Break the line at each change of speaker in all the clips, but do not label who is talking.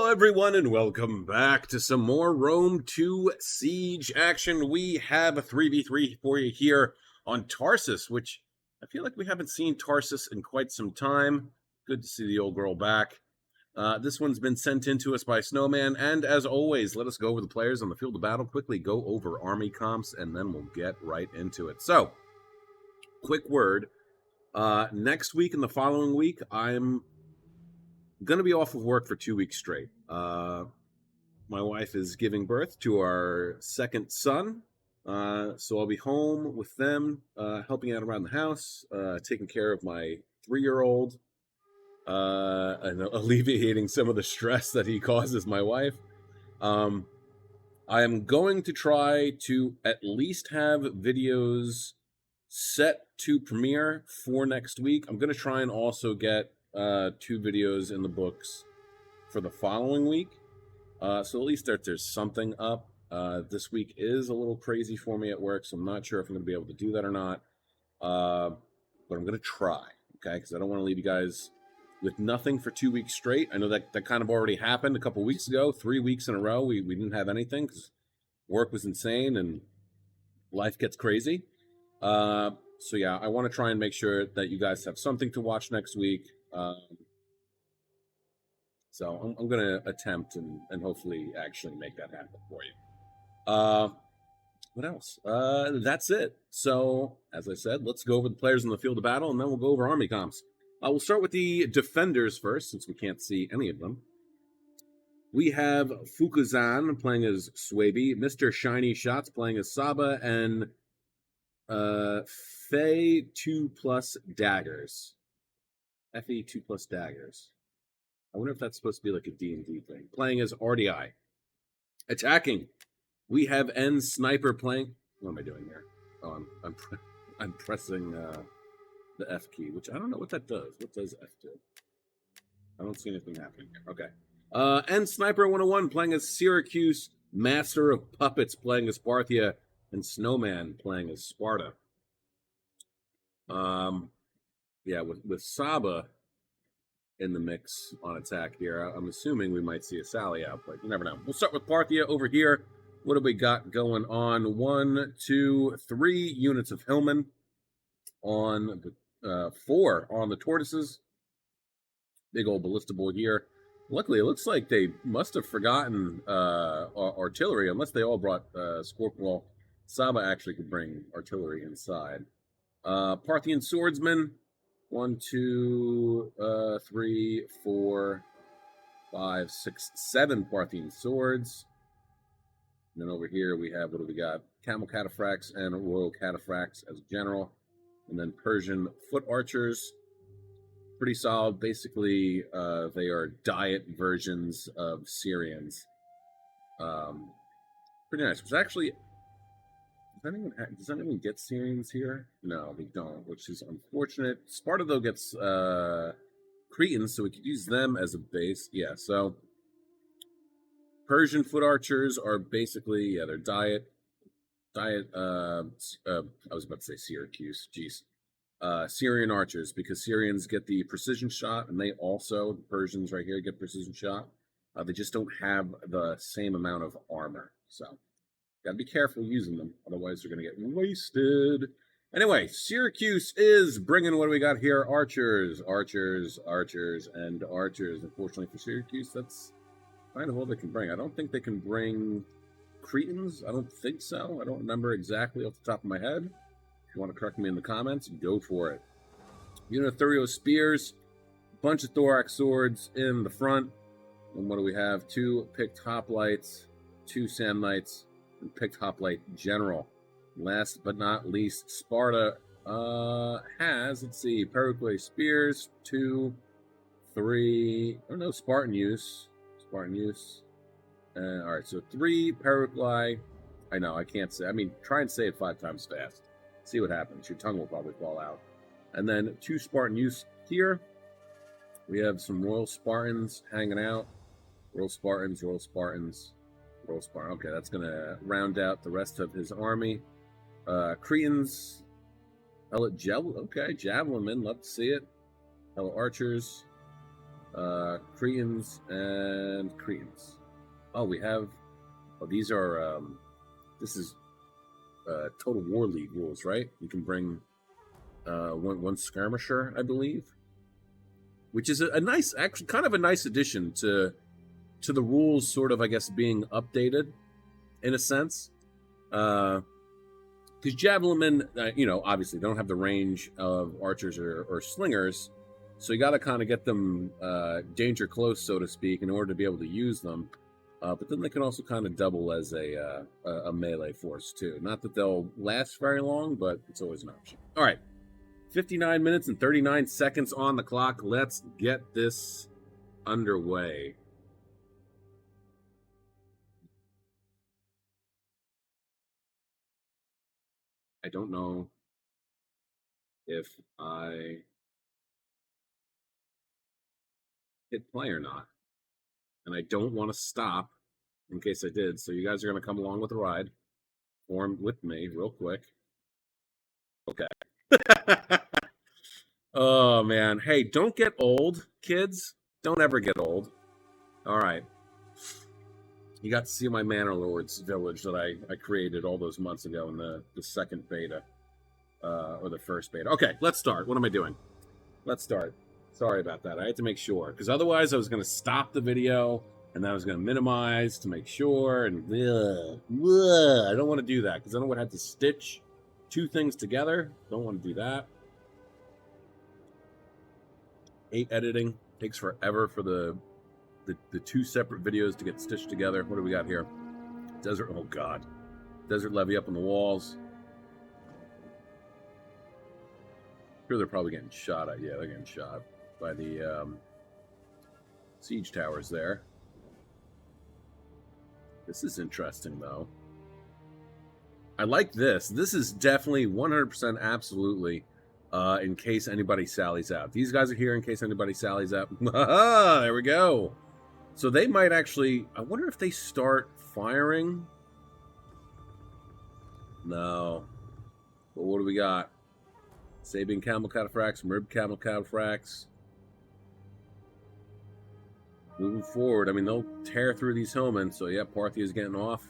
Hello everyone and welcome back to some more Rome 2 Siege action. We have a 3v3 for you here on Tarsus, which I feel like we haven't seen Tarsus in quite some time. Good to see the old girl back. This one's been sent in to us by Snowman, and as always, let us go over the players on the field of battle, quickly go over army comps, and then we'll get right into it. So, quick word. Next week and the following week, I'm going to be off of work for 2 weeks straight. My wife is giving birth to our second son, so I'll be home with them, helping out around the house, taking care of my 3-year-old, and alleviating some of the stress that he causes my wife. I am going to try to at least have videos set to premiere for next week. I'm going to try and also get 2 videos in the books for the following week. So at least there's something up. This week is a little crazy for me at work, so I'm not sure if I'm going to be able to do that or not. But I'm going to try, okay? Because I don't want to leave you guys with nothing for 2 weeks straight. I know that kind of already happened a couple weeks ago. 3 weeks in a row, we didn't have anything because work was insane and life gets crazy. So yeah, I want to try and make sure that you guys have something to watch next week. So I'm going to attempt and hopefully actually make that happen for you. What else? That's it. So, as I said, let's go over the players in the field of battle, and then we'll go over army comps. We'll start with the defenders first, since we can't see any of them. We have Fukuzan playing as Swaby, Mr. Shiny Shots playing as Saba, and Fe 2+ Daggers. Fe 2+ Daggers. I wonder if that's supposed to be like a D&D thing. Playing as RDI. Attacking. We have N Sniper playing. What am I doing here? Oh, I'm pressing the F key, which I don't know what that does. What does F do? I don't see anything happening here. Okay. N Sniper 101 playing as Syracuse. Master of Puppets playing as Parthia. And Snowman playing as Sparta. Yeah, with Saba in the mix on attack here, I'm assuming we might see a Sally out, but you never know. We'll start with Parthia over here. What do we got going on? 1, 2, 3 units of Hillman on the 4 on the tortoises. Big old ballista board here. Luckily, it looks like they must have forgotten artillery, unless they all brought Scorpion. Well, Saba actually could bring artillery inside. Parthian swordsman. 1, 2, 3, 4, 5, 6, 7 Parthian swords. And then over here we have, what do we got? Camel cataphracts and royal cataphracts as general. And then Persian foot archers. Pretty solid. Basically, they are diet versions of Syrians. Pretty nice. Which actually, does anyone get Syrians here? No, they don't, which is unfortunate. Sparta, though, gets Cretans, so we could use them as a base. Yeah, so Persian foot archers are basically, yeah, they're diet, I was about to say Syracuse, jeez. Syrian archers, because Syrians get the precision shot, and they also, the Persians right here, get precision shot. They just don't have the same amount of armor, so got to be careful using them, otherwise they're going to get wasted. Anyway, Syracuse is bringing, what do we got here? Archers, archers, archers, and archers. Unfortunately for Syracuse, that's kind of all they can bring. I don't think they can bring Cretans. I don't think so. I don't remember exactly off the top of my head. If you want to correct me in the comments, go for it. Unit of Thurio spears, bunch of thorax swords in the front. And what do we have? 2 picked hoplites, 2 sand knights, and picked hoplite general. Last but not least, Sparta has, let's see, Pericle spears, 2, 3, oh no, Spartan use. All right, so 3 Pericle. I know, I can't say. I mean, try and say it 5 times fast. See what happens. Your tongue will probably fall out. And then 2 Spartan use here. We have some Royal Spartans hanging out. Royal Spartans, Royal Spartans, Royal Spartan. Okay, that's going to round out the rest of his army. Cretans. Okay, Javelin men. Love to see it. Hello, archers. Cretans and Cretans. Oh, we have. Oh, these are. This is Total War League rules, right? You can bring one skirmisher, I believe, which is a nice, actually, kind of a nice addition to the rules. Sort of, I guess, being updated in a sense. Because javelin men, obviously don't have the range of archers or slingers, so you got to kind of get them danger close, so to speak, in order to be able to use them. But then they can also kind of double as a melee force too. Not that they'll last very long, but it's always an option. All right, 59 minutes and 39 seconds on the clock. Let's get this underway. I don't know if I hit play or not, and I don't want to stop in case I did. So you guys are going to come along with the ride, form with me real quick. Okay. Oh man, hey, don't get old, kids. Don't ever get old. All right. You got to see my Manor Lords village that I created all those months ago in the second beta, or the first beta. Okay, let's start. What am I doing? Let's start. Sorry about that. I had to make sure, because otherwise I was going to stop the video, and then I was going to minimize to make sure, and I don't want to do that, because then I would have to stitch two things together. Don't want to do that. 8 editing. Takes forever for the two separate videos to get stitched together. What do we got here? Desert, oh god. Desert levy up on the walls. Sure, they're probably getting shot at. Yeah, they're getting shot by the siege towers there. This is interesting, though. I like this. This is definitely 100% absolutely in case anybody sallies out. These guys are here in case anybody sallies out. There we go. So they might actually... I wonder if they start firing. No. But what do we got? Sabian camel cataphracts, Merb camel cataphracts. Moving forward, I mean, they'll tear through these hillmen. So yeah, Parthia's getting off.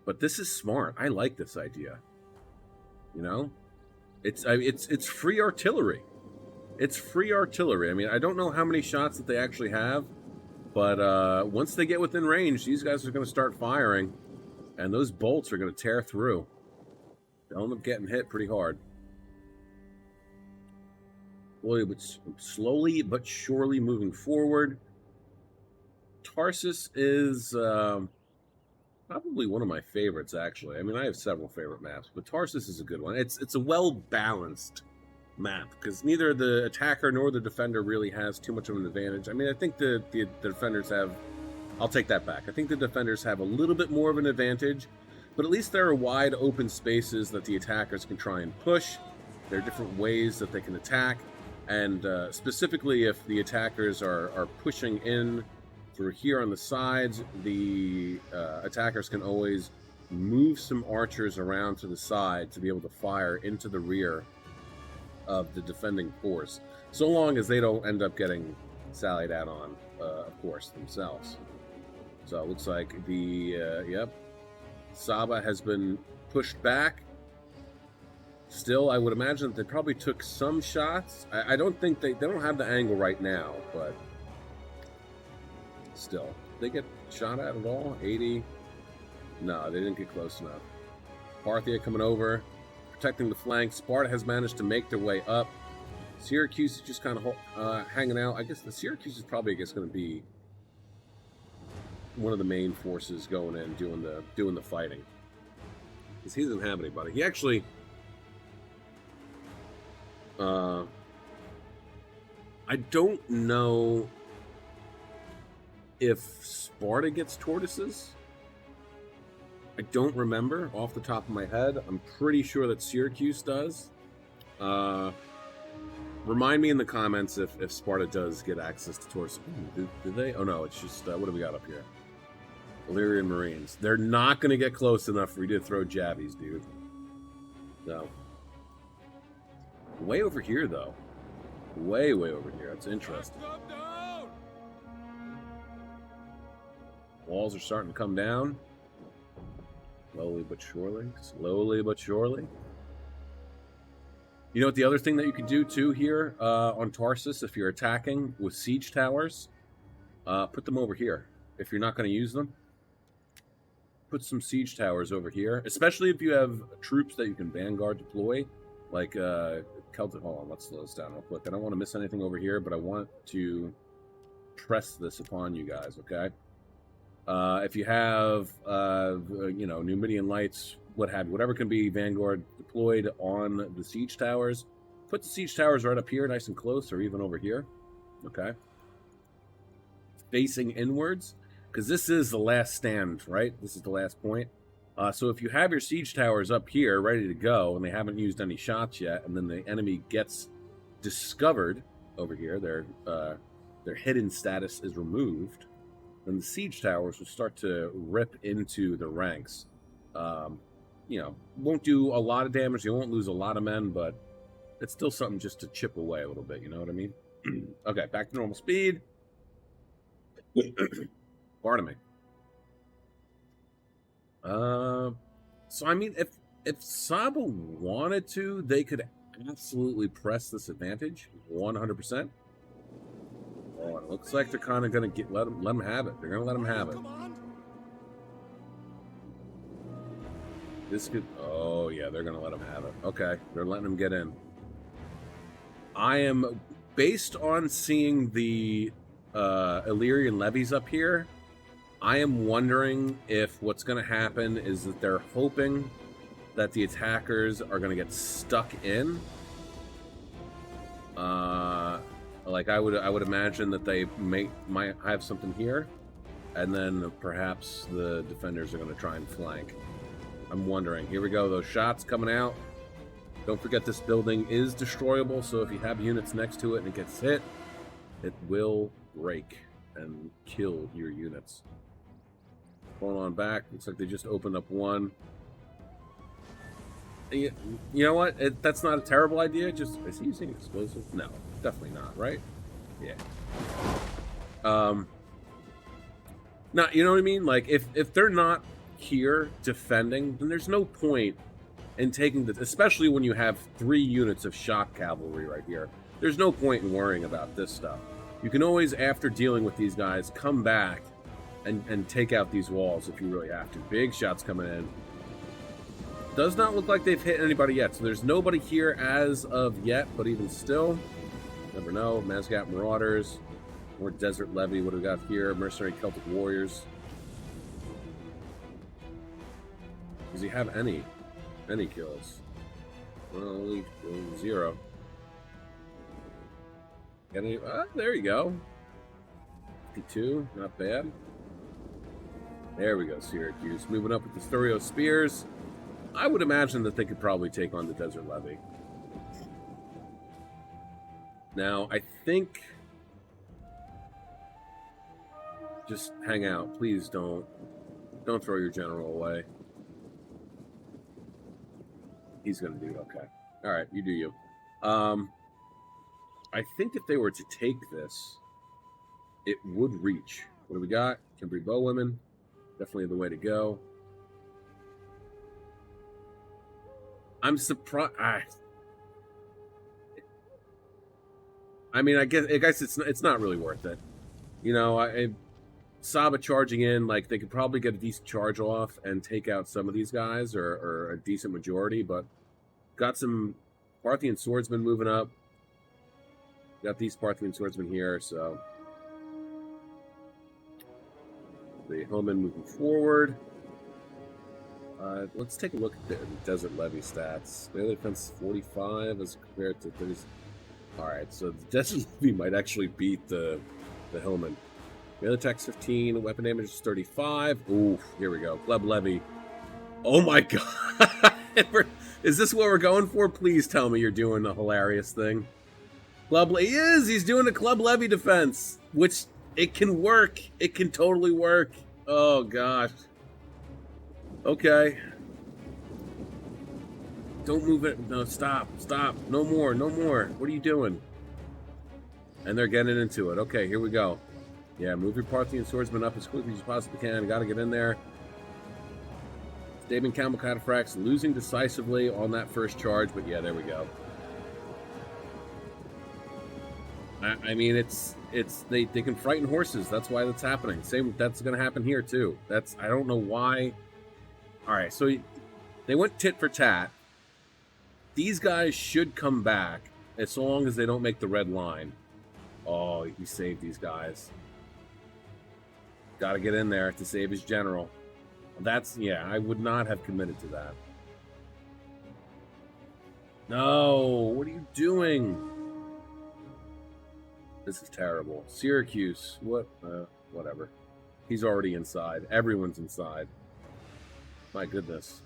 But this is smart. I like this idea. You know? It's free artillery. It's free artillery. I mean, I don't know how many shots that they actually have, but once they get within range, these guys are going to start firing, and those bolts are going to tear through. They'll end up getting hit pretty hard. Slowly but surely moving forward. Tarsus is probably one of my favorites, actually. I mean, I have several favorite maps, but Tarsus is a good one. It's a well-balanced map, because neither the attacker nor the defender really has too much of an advantage. I mean, I think the defenders have... I'll take that back. I think the defenders have a little bit more of an advantage, but at least there are wide open spaces that the attackers can try and push. There are different ways that they can attack, and specifically if the attackers are pushing in through here on the sides, the attackers can always move some archers around to the side to be able to fire into the rear of the defending force, so long as they don't end up getting sallied out on, of course, themselves. So it looks like the, Saba has been pushed back. Still, I would imagine that they probably took some shots. I don't think they don't have the angle right now, but still. They get shot at all? 80? No, they didn't get close enough. Parthia coming over, protecting the flank. Sparta has managed to make their way up. Syracuse is just kind of hanging out. I guess the Syracuse is probably, going to be one of the main forces going in doing the fighting, because he doesn't have anybody. He actually, I don't know if Sparta gets tortoises. I don't remember off the top of my head. I'm pretty sure that Syracuse does. Remind me in the comments if Sparta does get access to tortoises. Did they? Oh no, it's just, what do we got up here? Illyrian Marines. They're not going to get close enough for you to throw jabbies, dude. No. Way over here, though. Way over here. That's interesting. Walls are starting to come down. Slowly but surely. Slowly but surely. You know what the other thing that you can do too here on Tarsus, if you're attacking with siege towers, put them over here. If you're not going to use them, put some siege towers over here, especially if you have troops that you can vanguard deploy, like Celtic. Hold on, let's slow this down real quick. I don't want to miss anything over here, but I want to press this upon you guys, okay? If you have, Numidian Lights, what have you, whatever can be vanguard deployed on the siege towers, put the siege towers right up here, nice and close, or even over here, okay? Facing inwards, because this is the last stand, right? This is the last point. So if you have your siege towers up here ready to go, and they haven't used any shots yet, and then the enemy gets discovered over here, their hidden status is removed, then the siege towers will start to rip into the ranks. Won't do a lot of damage. You won't lose a lot of men, but it's still something just to chip away a little bit. You know what I mean? Okay, back to normal speed. Pardon me. So I mean, if Saba wanted to, they could absolutely press this advantage 100%. Oh, it looks like they're kind of going to let them have it. They're going to let them have it. This could... Oh, yeah, they're going to let them have it. Okay, they're letting them get in. I am... Based on seeing the Illyrian levies up here, I am wondering if what's going to happen is that they're hoping that the attackers are going to get stuck in. Like I would imagine that they might have something here, and then perhaps the defenders are going to try and flank. I'm wondering. Here we go. Those shots coming out. Don't forget this building is destroyable, so if you have units next to it and it gets hit, it will break and kill your units. Going on back. Looks like they just opened up one. You know what? That's not a terrible idea. Just, is he using explosives? No, definitely not, right? Yeah. Not, you know what I mean? Like, if they're not here defending, then there's no point in taking the, especially when you have 3 units of shock cavalry right here. There's no point in worrying about this stuff. You can always, after dealing with these guys, come back and take out these walls if you really have to. Big shots coming in. Does not look like they've hit anybody yet, so there's nobody here as of yet, but even still, never know. Mazgat Marauders, more Desert Levy. What do we got here? Mercenary Celtic Warriors. Does he have any kills? Well, only 0. Got any? There you go. 52, not bad. There we go, Syracuse. Moving up with the Thurio Spears. I would imagine that they could probably take on the Desert Levy. Now, I think... Just hang out. Please don't throw your general away. He's going to do okay. All right, you do you. I think if they were to take this, it would reach. What do we got? Kimberly Bowwomen. Definitely the way to go. I'm surprised. I mean, I guess it's not really worth it. You know, Saba charging in, like, they could probably get a decent charge off and take out some of these guys, or a decent majority, but got some Parthian swordsmen moving up. Got these Parthian swordsmen here, so the Hillmen moving forward. Let's take a look at the Desert Levy stats. Melee defense 45 as compared to 30. Alright, so the Desert Levy might actually beat the Hillmen. Melee attack's 15, weapon damage is 35. Ooh, here we go. Club Levy. Oh my god! Is this what we're going for? Please tell me you're doing a hilarious thing. He's doing a Club Levy defense, which it can work. It can totally work. Oh gosh. Okay. Don't move it. No, stop. No more. What are you doing? And they're getting into it. Okay, here we go. Yeah, move your Parthian swordsman up as quickly as you possibly can. You got to get in there. Staben Camel Cataphracts losing decisively on that first charge, but yeah, there we go. I mean, they can frighten horses. That's why that's happening. Same, that's going to happen here too. I don't know why. All right, so they went tit for tat. These guys should come back as long as they don't make the red line. Oh, he saved these guys. Got to get in there to save his general. Yeah, I would not have committed to that. No, what are you doing? This is terrible. Syracuse, whatever. He's already inside. Everyone's inside. My goodness.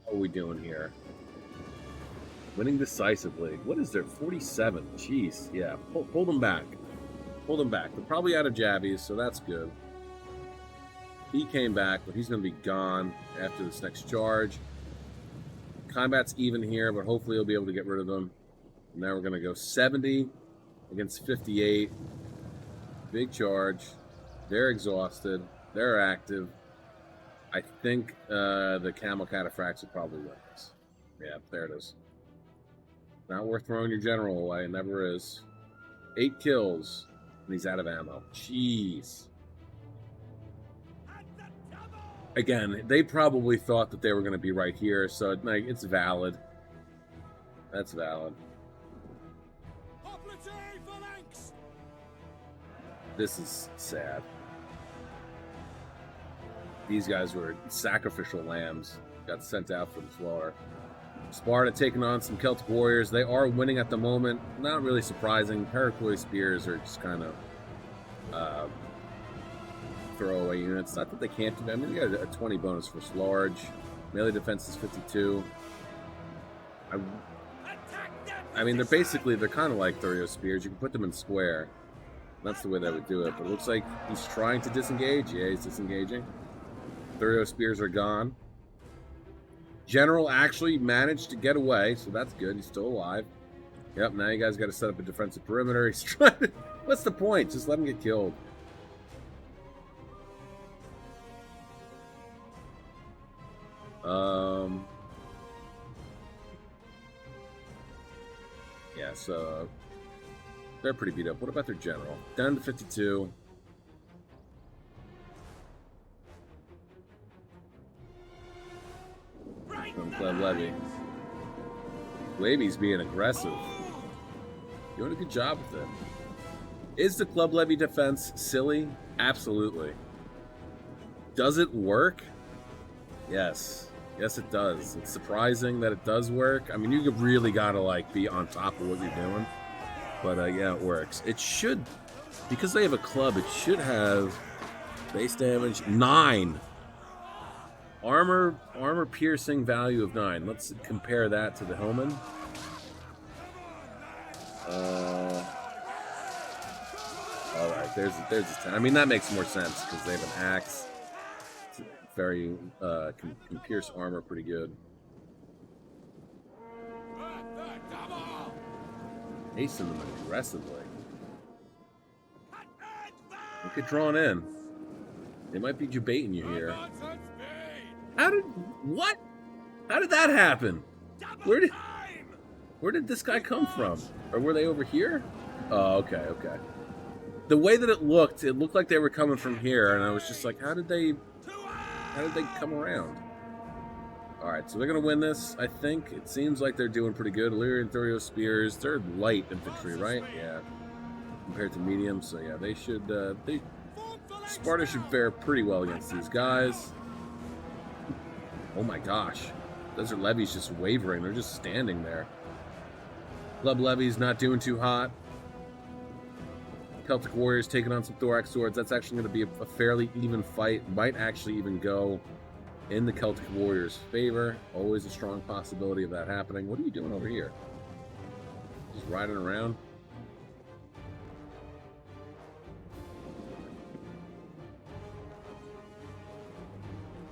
What are we doing here? Winning decisively. What is there? 47. Jeez. Yeah. Hold them back. Hold them back. They're probably out of jabbies, so that's good. He came back, but he's going to be gone after this next charge. Combat's even here, but hopefully he'll be able to get rid of them. Now we're going to go 70 against 58. Big charge. They're exhausted. They're active. I think the Camel Cataphracts will probably win this. Yeah, there it is. Not worth throwing your general away. It never is. 8 kills, and he's out of ammo. Jeez. Again, they probably thought that they were going to be right here, so it's valid. That's valid. This is sad. These guys were sacrificial lambs. Got sent out for the slaughter. Sparta taking on some Celtic warriors. They are winning at the moment. Not really surprising. Paraquois spears are just kind of throwaway units. Not that they can't do. I mean, you got a 20 bonus for large. Melee defense is 52. I mean, they're kind of like Thurio spears. You can put them in square. That's the way they would do it. But it looks like he's trying to disengage. Yeah, he's disengaging. Thurio spears are gone. General actually managed to get away, so that's good. He's still alive. Yep, now you guys got to set up a defensive perimeter. He's trying to... What's the point? Just let him get killed. Yeah, so they're pretty beat up. What about their general? Down to 52. From Club Levy. Levy's being aggressive. Doing a good job with it. Is the Club Levy defense silly? Absolutely. Does it work? Yes. Yes, it does. It's surprising that it does work. I mean, you really gotta be on top of what you're doing. But yeah, it works. It should, because they have a club, it should have base damage 9. Armor piercing value of 9. Let's compare that to the Hillman. All right, there's his 10. I mean, that makes more sense because they have an axe. It's very can pierce armor pretty good. Hasten them aggressively. Look at drawn in. They might be debating you here. What? How did that happen? Where did this guy come from? Or were they over here? Oh, okay. The way that it looked like they were coming from here, and I was just like, how did they come around? All right, so they're gonna win this. I think it seems like they're doing pretty good. Illyrian Thurio spears, they're light infantry, right? Yeah, compared to medium. So yeah, they should. Sparta should fare pretty well against these guys. Oh my gosh, Desert Levy's just wavering. They're just standing there. Club Levy's not doing too hot. Celtic Warriors taking on some Thorax Swords. That's actually going to be a fairly even fight. Might actually even go in the Celtic Warriors' favor. Always a strong possibility of that happening. What are you doing over here? Just riding around?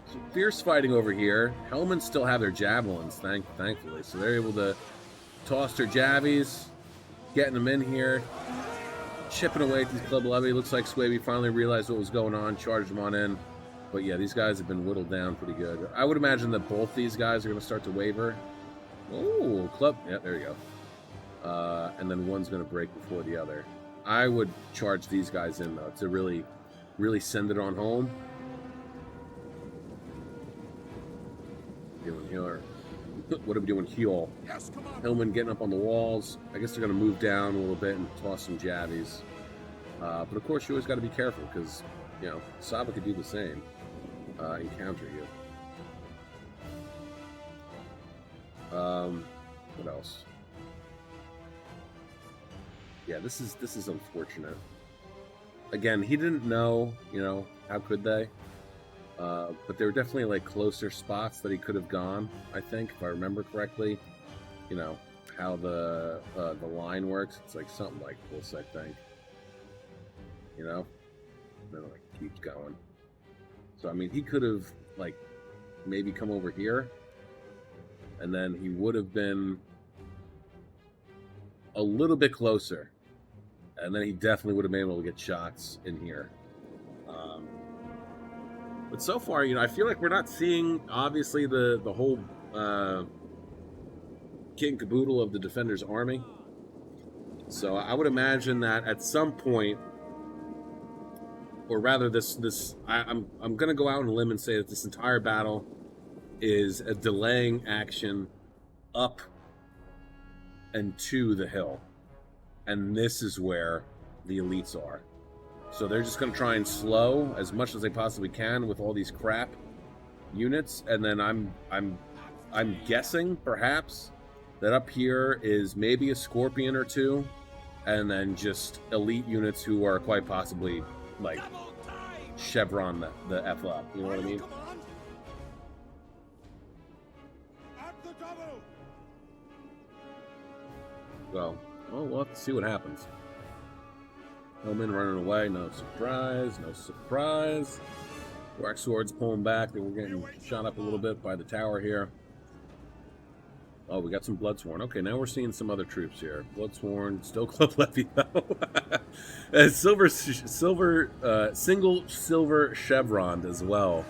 Some fierce fighting over here. Hellmen still have their javelins, thankfully, so they're able to tossed her jabbies, getting them in here, chipping away at these club levy. Looks like Swaby finally realized what was going on, charged them on in. But yeah, these guys have been whittled down pretty good. I would imagine that both these guys are going to start to waver. Oh, club. Yeah, there you go. And then one's going to break before the other. I would charge these guys in, though, to really, really send it on home. Doing healer. What are we doing? Heal. Hillman getting up on the walls. I guess they're going to move down a little bit and toss some jabbies. But of course, you always got to be careful because, you know, Saba could do the same. Encounter you. What else? Yeah, this is unfortunate. Again, he didn't know, you know, how could they? But there were definitely like closer spots that he could have gone, I think, if I remember correctly. You know, how the line works. It's like something like this, I think. You know? And then it like keeps going. So I mean he could have like maybe come over here. And then he would have been a little bit closer. And then he definitely would have been able to get shots in here. But so far, you know, I feel like we're not seeing, obviously, the whole kit and caboodle of the Defender's army. So I would imagine that at some point, or rather I'm going to go out on a limb and say that this entire battle is a delaying action up and to the hill. And this is where the elites are. So they're just going to try and slow as much as they possibly can with all these crap units. And then I'm guessing perhaps that up here is maybe a Scorpion or two, and then just elite units who are quite possibly like chevron the F up. You know what I mean? Well, we'll have to see what happens. Hellman running away, no surprise, no surprise. Black Sword's pulling back, they were getting shot up a little bit by the tower here. Oh, we got some Bloodsworn. Okay, now we're seeing some other troops here. Bloodsworn, still Club Levy though. Single silver chevron as well.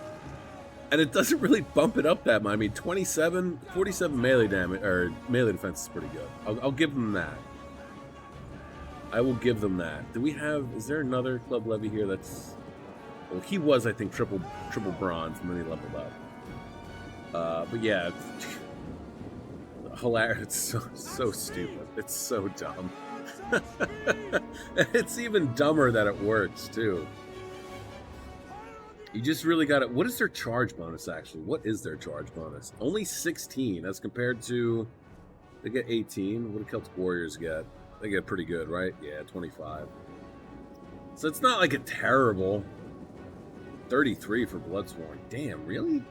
And it doesn't really bump it up that much. I mean, 47 melee damage, or melee defense is pretty good. I'll give them that. I will give them that. Do we have, is there another Club Levy here that's, well, he was, I think, triple bronze, and then he leveled up. But yeah, it's hilarious. It's so stupid. It's so dumb. It's even dumber that it works, too. You just really got it. What is their charge bonus, actually? What is their charge bonus? Only 16 as compared to, they get 18. What do Celtic Warriors get? They get pretty good, right? Yeah, 25. So it's not like a terrible 33 for Bloodsworn. Damn, really?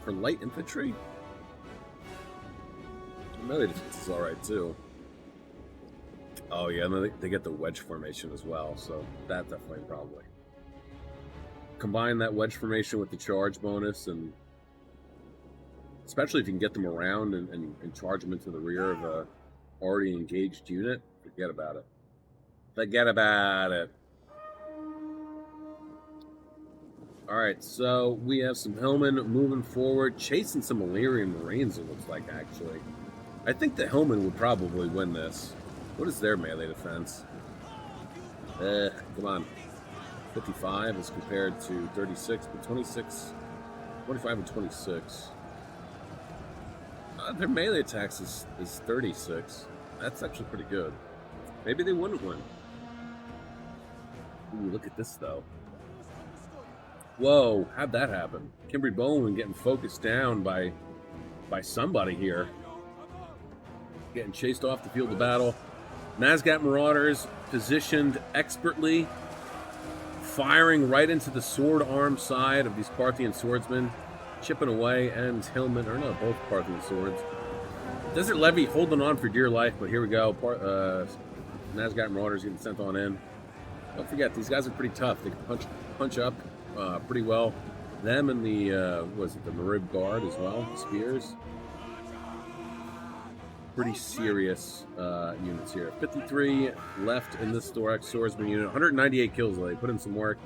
For light infantry? Melee defense is alright, too. Oh, yeah, and they get the wedge formation as well, so that definitely probably. Combine that wedge formation with the charge bonus, and especially if you can get them around and charge them into the rear of a already engaged unit, forget about it. Forget about it. Alright, so we have some Hillmen moving forward, chasing some Illyrian Marines, it looks like, actually. I think the Hillmen would probably win this. What is their melee defense? Come on. 55 as compared to 36, but 26, 25 and 26. Their melee attacks is 36. That's actually pretty good. Maybe they wouldn't win. Ooh, look at this, though. Whoa, how'd that happen? Kimberly Bowman getting focused down by somebody here. Getting chased off the field of battle. Nazgûl Marauders positioned expertly, firing right into the sword arm side of these Parthian swordsmen, chipping away, and Hillman, or no, both Parthian swords. Desert Levy holding on for dear life, but here we go. Nazgûl Marauders getting sent on in. Don't forget, these guys are pretty tough. They can punch up pretty well. Them and the, the Marib Guard as well, the spears. pretty serious units here. 53 left in this Thorax Swordsman unit. 198 kills. They put in some work.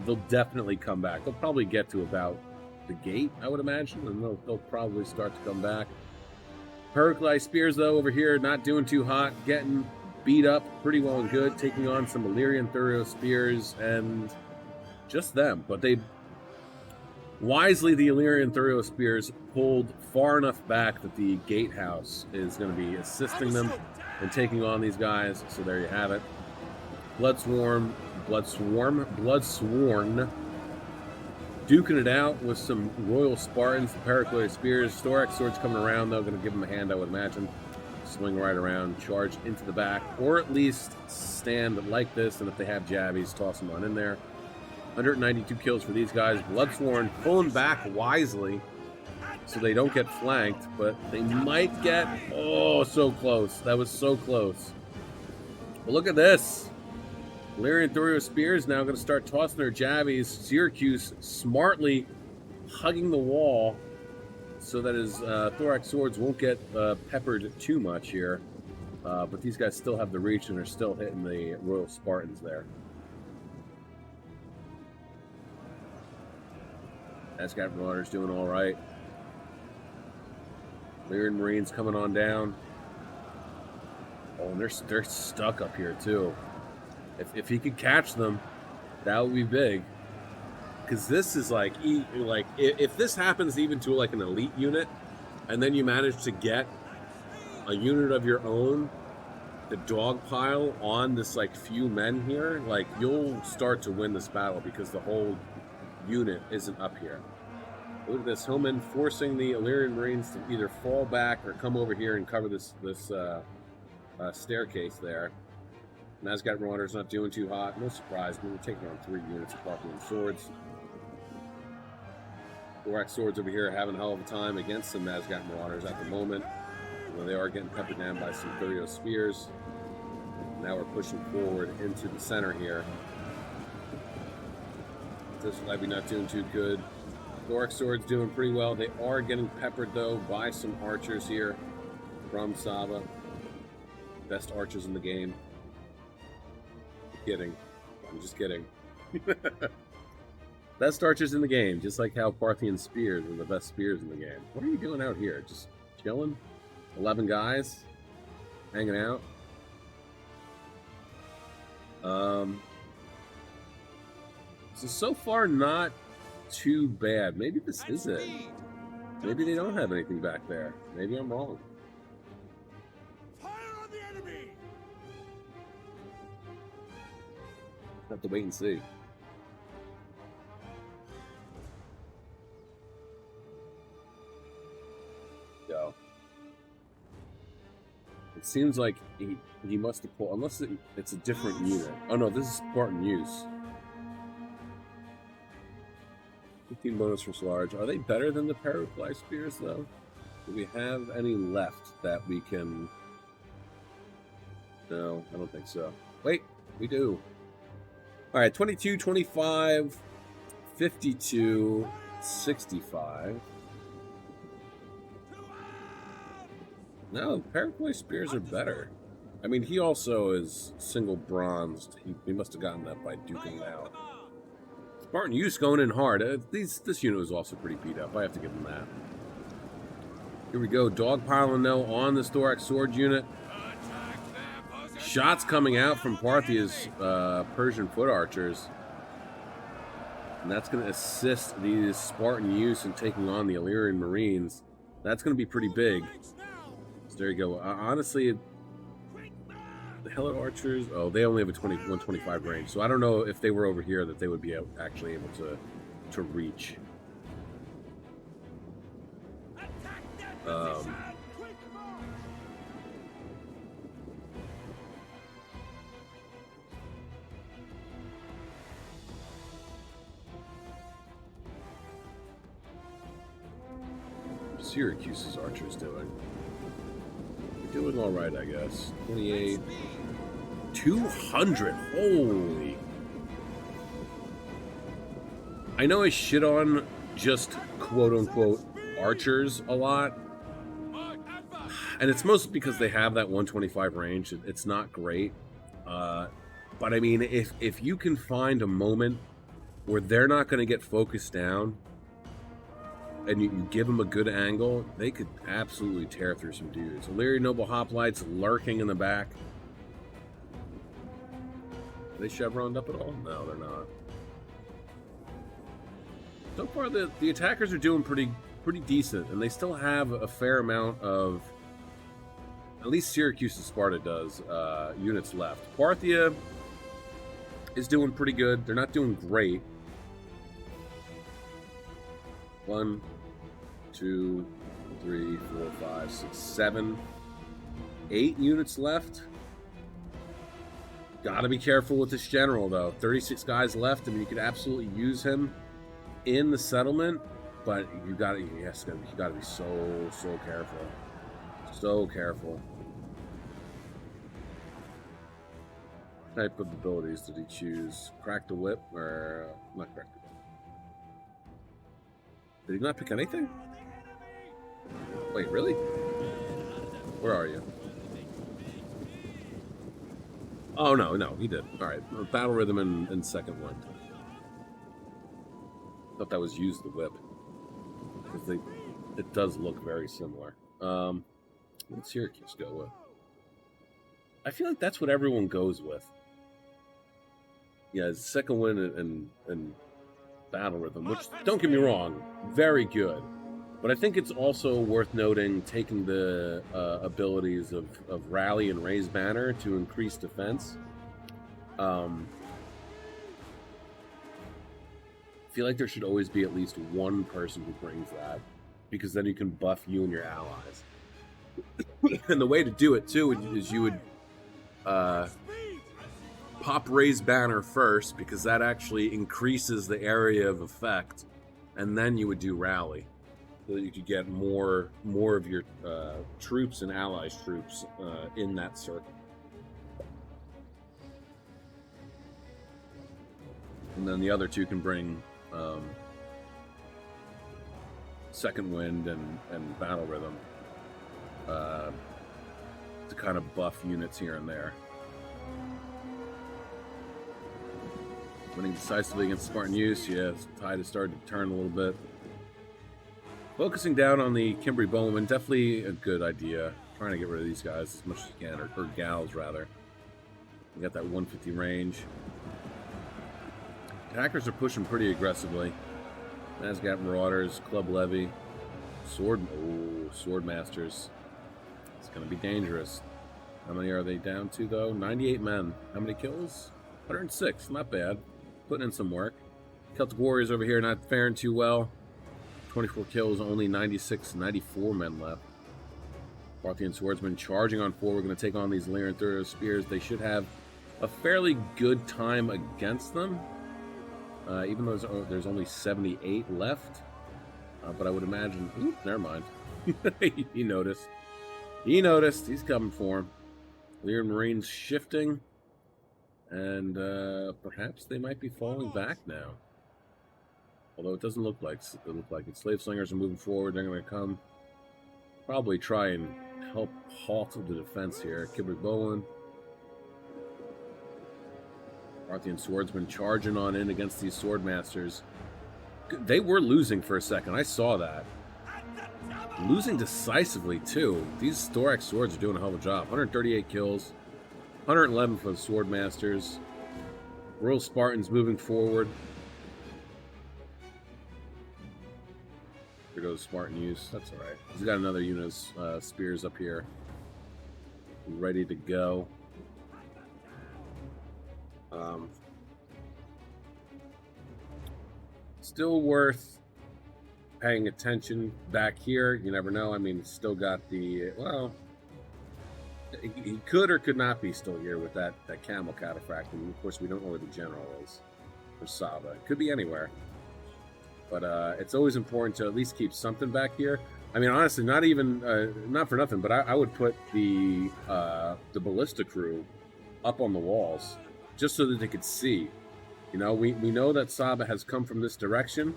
They'll definitely come back. They'll probably get to about the gate, I would imagine, and they'll probably start to come back. Heraclei Spears, though, over here, not doing too hot, getting beat up pretty well and good, taking on some Illyrian Thurio Spears and just them. But they wisely, the Illyrian Thurio Spears pulled far enough back that the gatehouse is going to be assisting them in taking on these guys. So there you have it. Bloodsworn, duking it out with some Royal Spartans, the Heraclei Spears. Thorax Swords coming around, though, going to give them a hand, I would imagine. Swing right around, charge into the back, or at least stand like this, and if they have jabbies, toss them on in there. 192 kills for these guys. Bloodsworn pulling back wisely so they don't get flanked, but they might get... Oh, so close. That was so close. But look at this. Illyrian Thurio Spears now going to start tossing their jabbies. Syracuse smartly hugging the wall so that his Thorax Swords won't get peppered too much here. But these guys still have the reach and are still hitting the Royal Spartans there. Asgard Marauders doing all right. Illyrian Marines coming on down. Oh, and they're stuck up here too. If he could catch them, that would be big. Because this is like if this happens even to like an elite unit, and then you manage to get a unit of your own, the dog pile on this like few men here, like you'll start to win this battle because the whole unit isn't up here. Look at this, Hillman forcing the Illyrian Marines to either fall back or come over here and cover this staircase there. Asgard Marauders not doing too hot. No surprise, we're taking on 3 units of Parthian Swords. Thorax Swords over here having a hell of a time against some Asgard Marauders at the moment. Well, they are getting peppered down by some Thurio Spears. Now we're pushing forward into the center here. This Levy not doing too good. Thorax Swords doing pretty well. They are getting peppered, though, by some archers here from Saba. Best archers in the game. Kidding. I'm just kidding. Best archers in the game, just like how Parthian Spears are the best spears in the game. What are you doing out here? Just chilling? 11 guys? Hanging out? So far, not too bad. Maybe this is it. Maybe they don't have anything back there. Maybe I'm wrong. Have to wait and see. Go. It seems like he must have pulled, unless it's a different unit. Oh no, this is Spartan use. 15 bonus for large. Are they better than the Heraclei Spears though? Do we have any left that we can? No, I don't think so. Wait, we do. All right, 22, 25, 52, 65. No, Heraclei Spears are better. I mean, he also is single bronzed. He must have gotten that by duking out. Spartan Use going in hard. This unit was also pretty beat up. I have to give him that. Here we go. Dogpiling, though, on this Thorax Sword unit. Shots coming out from Parthia's Persian foot archers. And that's going to assist these Spartan Use in taking on the Illyrian Marines. That's going to be pretty big. So there you go. Honestly, the Helot Archers, oh, they only have a 125 range. So I don't know if they were over here that they would be actually able to reach. Syracuse's archers doing? They're doing all right, I guess. 28, 200. Holy! I know I shit on just quote unquote archers a lot. And it's mostly because they have that 125 range. It's not great. But I mean, if you can find a moment where they're not going to get focused down and you give them a good angle, they could absolutely tear through some dudes. Illyria Noble Hoplites lurking in the back. Are they chevroned up at all? No, they're not. So far, the attackers are doing pretty decent, and they still have a fair amount of, at least Syracuse and Sparta does, units left. Parthia is doing pretty good. They're not doing great. 1, 2, 3, 4, 5, 6, 7, 8 units left. Gotta be careful with this general, though. 36 guys left. I mean, you could absolutely use him in the settlement, but you gotta be so careful. So careful. What type of abilities did he choose? Crack the whip, or not crack the whip? Did he not pick anything? Wait, really? Where are you? Oh, no, he did. All right, battle rhythm and second wind. Thought that was use the whip, because it does look very similar. What did Syracuse go with? I feel like that's what everyone goes with. Yeah, second wind and battle rhythm, which, don't get me wrong, very good. But I think it's also worth noting taking the abilities of Rally and Raise Banner to increase defense. I feel like there should always be at least one person who brings that, because then you can buff you and your allies. And the way to do it, too, is you would pop Raise Banner first, because that actually increases the area of effect, and then you would do Rally, so that you could get more of your troops and allies' troops in that circle. And then the other two can bring second wind and battle rhythm to kind of buff units here and there. Winning decisively against Spartan Use. Yeah, the tide has started to turn a little bit. Focusing down on the Kimberly Bowman, definitely a good idea. Trying to get rid of these guys as much as you can, or gals rather. We got that 150 range. Attackers are pushing pretty aggressively. Nazgûl Marauders, Club Levy, Sword Masters. It's going to be dangerous. How many are they down to, though? 98 men. How many kills? 106. Not bad. Putting in some work. Celtic Warriors over here not faring too well. 24 kills, only 94 men left. Parthian Swordsmen charging on 4. We're going to take on these Lyran Thuro Spears. They should have a fairly good time against them. Even though there's only 78 left. But I would imagine... Ooh, never mind. He noticed. He noticed. He's coming for him. Lyran Marines shifting. And perhaps they might be falling back now. Although it doesn't look like it. Slave Slingers are moving forward. They're going to come. Probably try and help halt the defense here. Kibrik Bowen. Parthian Swordsmen charging on in against these Sword Masters. They were losing for a second. I saw that. Losing decisively, too. These Thorax Swords are doing a hell of a job. 138 kills. 111 for the Sword Masters. Royal Spartans moving forward. There goes Spartan Use. That's alright. He's got another unit of spears up here. Ready to go. Still worth paying attention back here. You never know. I mean, still got the... Well, he could or could not be still here with that camel cataphract. And of course, we don't know where the general is. Or Saba. It could be anywhere. But it's always important to at least keep something back here. I mean, honestly, not even... not for nothing, but I would put the ballista crew up on the walls just so that they could see. You know, we know that Saba has come from this direction,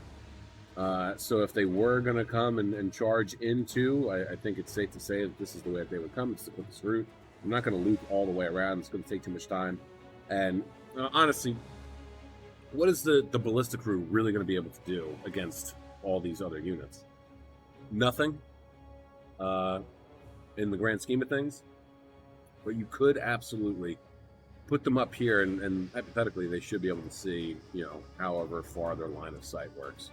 So if they were going to come and charge into, I think it's safe to say that this is the way that they would come. It's with this route. I'm not going to loop all the way around. It's going to take too much time. And honestly, what is the ballistic crew really going to be able to do against all these other units? Nothing. In the grand scheme of things. But you could absolutely put them up here, and hypothetically, they should be able to see, however far their line of sight works.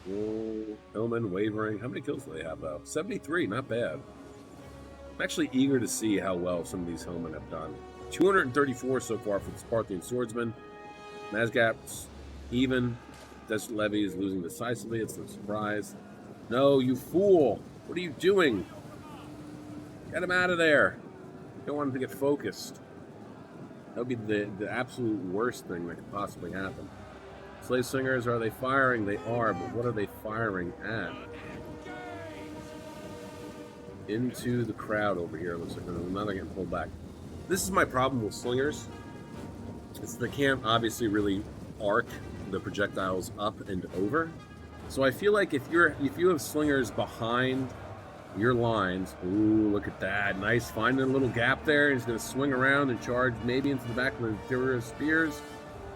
Hillman wavering. How many kills do they have, though? 73, not bad. I'm actually eager to see how well some of these Hillmen have done. 234 so far for the Parthian swordsman. Mazgap's even. Desert Levy is losing decisively. It's no surprise. No, you fool! What are you doing? Get him out of there. You don't want him to get focused. That would be the absolute worst thing that could possibly happen. Slave Singers, are they firing? They are, but what are they firing at? Into the crowd over here. Looks like now they're getting pulled back. This is my problem with Slingers. It's they can't obviously really arc the projectiles up and over. So I feel like if you have Slingers behind your lines, ooh, look at that. Nice, finding a little gap there. He's going to swing around and charge maybe into the back of the interior spears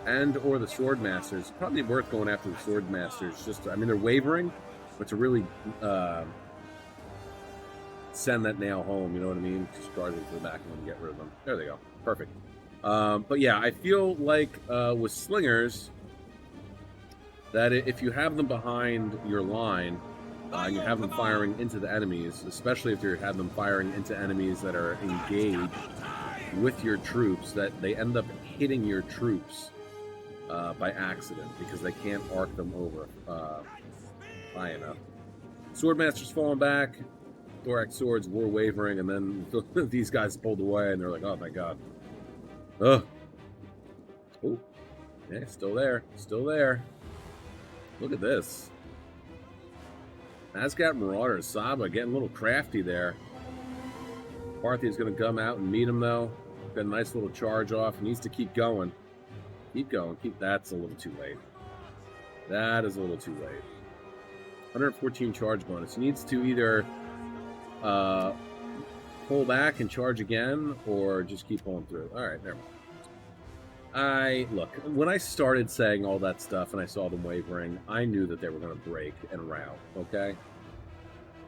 and or the Sword Masters. Probably worth going after the Sword Masters. They're wavering, but to really send that nail home, you know what I mean? Just charge into the back and get rid of them. There they go. Perfect. But yeah, I feel like with Slingers, that if you have them behind your line, and you have them firing into the enemies, especially if you have them firing into enemies that are engaged with your troops, that they end up hitting your troops by accident because they can't arc them over high enough. Swordmaster's falling back, Thorax swords were wavering, and then these guys pulled away, and they're like, "Oh my god!" Ugh. Oh, yeah, still there, still there. Look at this. Asgat Marauder, Saba getting a little crafty there. Parthia's going to come out and meet him, though. Got a nice little charge off. He needs to keep going. Keep going. That's a little too late. That is a little too late. 114 charge bonus. He needs to either pull back and charge again or just keep pulling through. All right, never mind. Look, when I started saying all that stuff and I saw them wavering, I knew that they were going to break and rout, okay?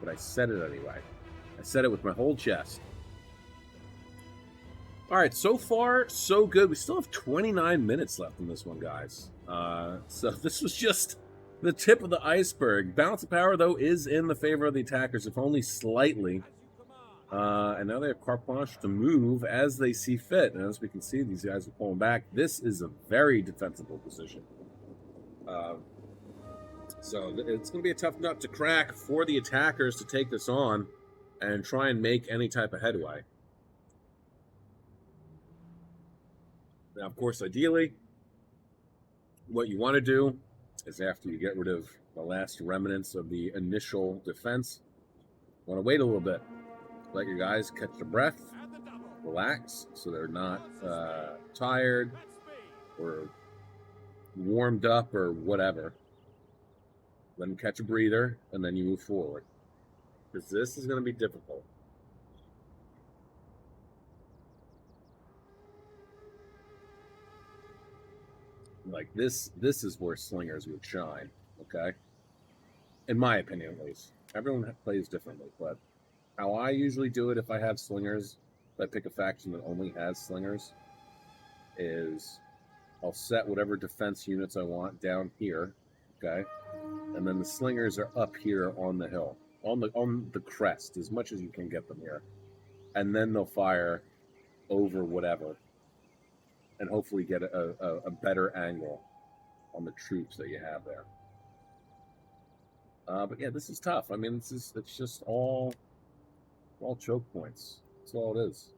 But I said it anyway. I said it with my whole chest. All right, so far, so good. We still have 29 minutes left in this one, guys. So this was just the tip of the iceberg. Balance of power, though, is in the favor of the attackers, if only slightly. And now they have carte blanche to move as they see fit. And as we can see, these guys are pulling back. This is a very defensible position. So it's going to be a tough nut to crack for the attackers to take this on and try and make any type of headway. Now, of course, ideally, what you want to do is after you get rid of the last remnants of the initial defense, you want to wait a little bit. Let your guys catch their breath, relax, so they're not tired or warmed up or whatever. Let them catch a breather, and then you move forward. Because this is going to be difficult. Like, this is where Slingers would shine, okay? In my opinion, at least. Everyone plays differently, but how I usually do it if I have Slingers, if I pick a faction that only has Slingers, is I'll set whatever defense units I want down here, okay? And then the Slingers are up here on the hill, on the crest, as much as you can get them here. And then they'll fire over whatever, and hopefully get a better angle on the troops that you have there. But yeah, this is tough. I mean, it's just all choke points. That's all it is.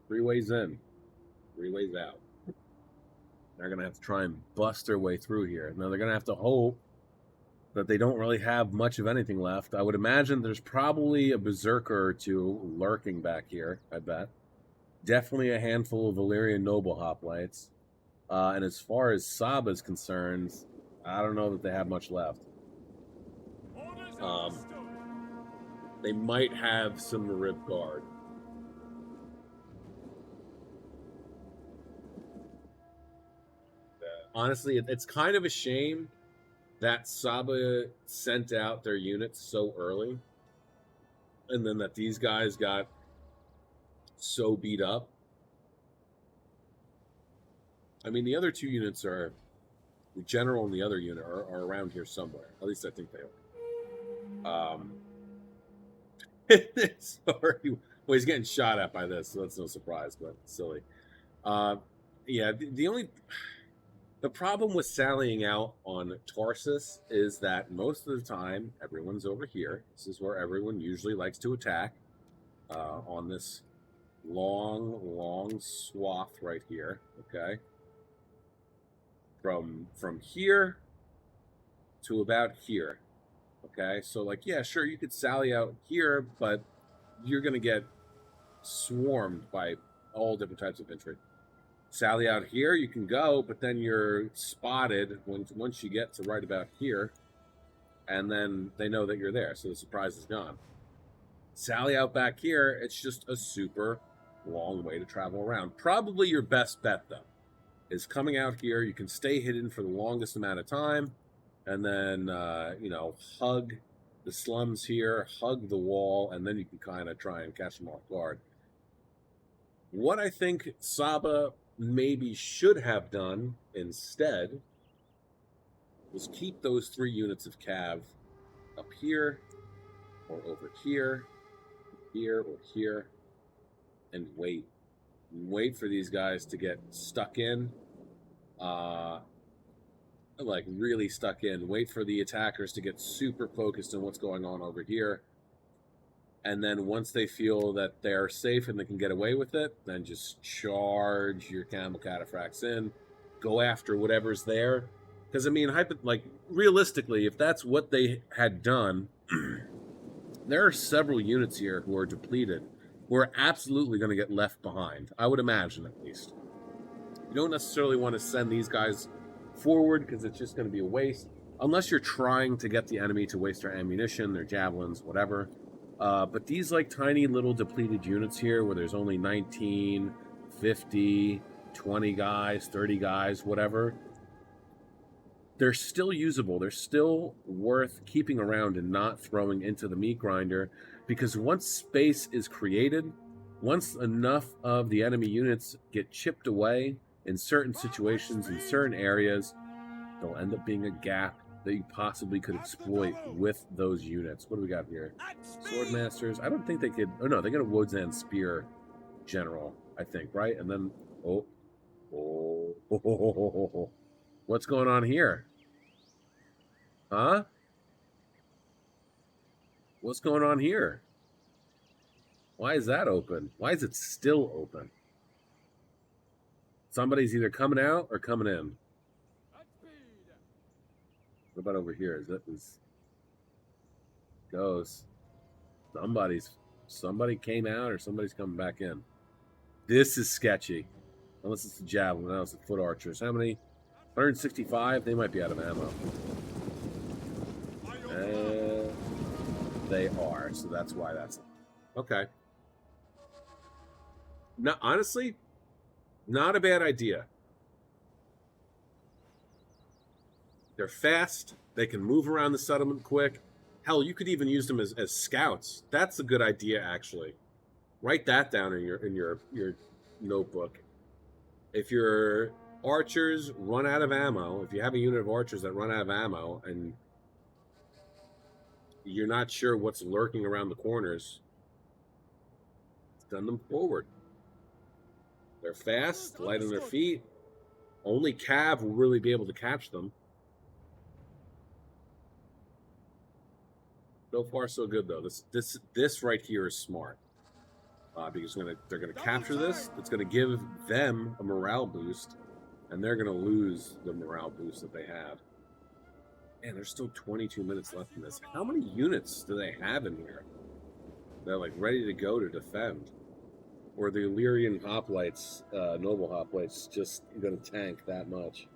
3 ways in, 3 ways out. They're going to have to try and bust their way through here. Now, they're going to have to hope that they don't really have much of anything left. I would imagine there's probably a berserker or two lurking back here, I bet. Definitely a handful of Valyrian noble hoplites. And as far as Saba is concerned, I don't know that they have much left. They might have some Marib guard. Honestly, it's kind of a shame that Saba sent out their units so early, and then that these guys got so beat up. I mean, the other two units are the general and the other unit are around here somewhere. At least I think they are. Sorry, well, he's getting shot at by this, so that's no surprise, but silly. Yeah, the problem with sallying out on Tarsus is that most of the time everyone's over here. This is where everyone usually likes to attack, on this long swath right here. Okay, from here to about here. Okay, so like, yeah, sure, you could sally out here, but you're gonna get swarmed by all different types of infantry. Sally out here, you can go, but then you're spotted once you get to right about here, and then they know that you're there, so the surprise is gone. Sally out back here, it's just a super long way to travel around. Probably your best bet, though, is coming out here. You can stay hidden for the longest amount of time, and then, hug the slums here, hug the wall, and then you can kind of try and catch them off guard. What I think Saba maybe should have done instead was keep those 3 units of cav up here, or over here, or here, and wait. Wait for these guys to get stuck in. Like really stuck in. Wait for the attackers to get super focused on what's going on over here. And then once they feel that they're safe and they can get away with it, then just charge your camel cataphracts in. Go after whatever's there. Because, I mean, realistically, if that's what they had done, there are several units here who are depleted, who are absolutely going to get left behind. I would imagine, at least. You don't necessarily want to send these guys forward because it's just going to be a waste. Unless you're trying to get the enemy to waste their ammunition, their javelins, whatever. But these like tiny little depleted units here where there's only 19, 50, 20 guys, 30 guys, whatever, they're still usable. They're still worth keeping around and not throwing into the meat grinder, because once space is created, once enough of the enemy units get chipped away in certain situations, in certain areas, there'll end up being a gap that you possibly could exploit with those units. What do we got here? Sword Masters. I don't think they could. Oh no, they got a Wodzan Spear General, I think, right? And then what's going on here? Huh? What's going on here? Why is that open? Why is it still open? Somebody's either coming out or coming in. What about over here? Goes. Somebody came out or somebody's coming back in. This is sketchy. Unless it's the javelin. Now it's the foot archers. How many? 165? They might be out of ammo. They are. So that's why that's... Okay. Now, honestly, not a bad idea. They're fast. They can move around the settlement quick. Hell, you could even use them as scouts. That's a good idea, actually. Write that down in your notebook. If your archers run out of ammo, if you have a unit of archers that run out of ammo, and you're not sure what's lurking around the corners, send them forward. They're fast, light on their feet. Only Cav will really be able to catch them. So far, so good, though. This right here is smart. Because they're gonna capture this. It's gonna give them a morale boost, and they're gonna lose the morale boost that they had. Man, there's still 22 minutes left in this. How many units do they have in here? They're like ready to go to defend. or the Illyrian hoplites, noble hoplites, just going to tank that much.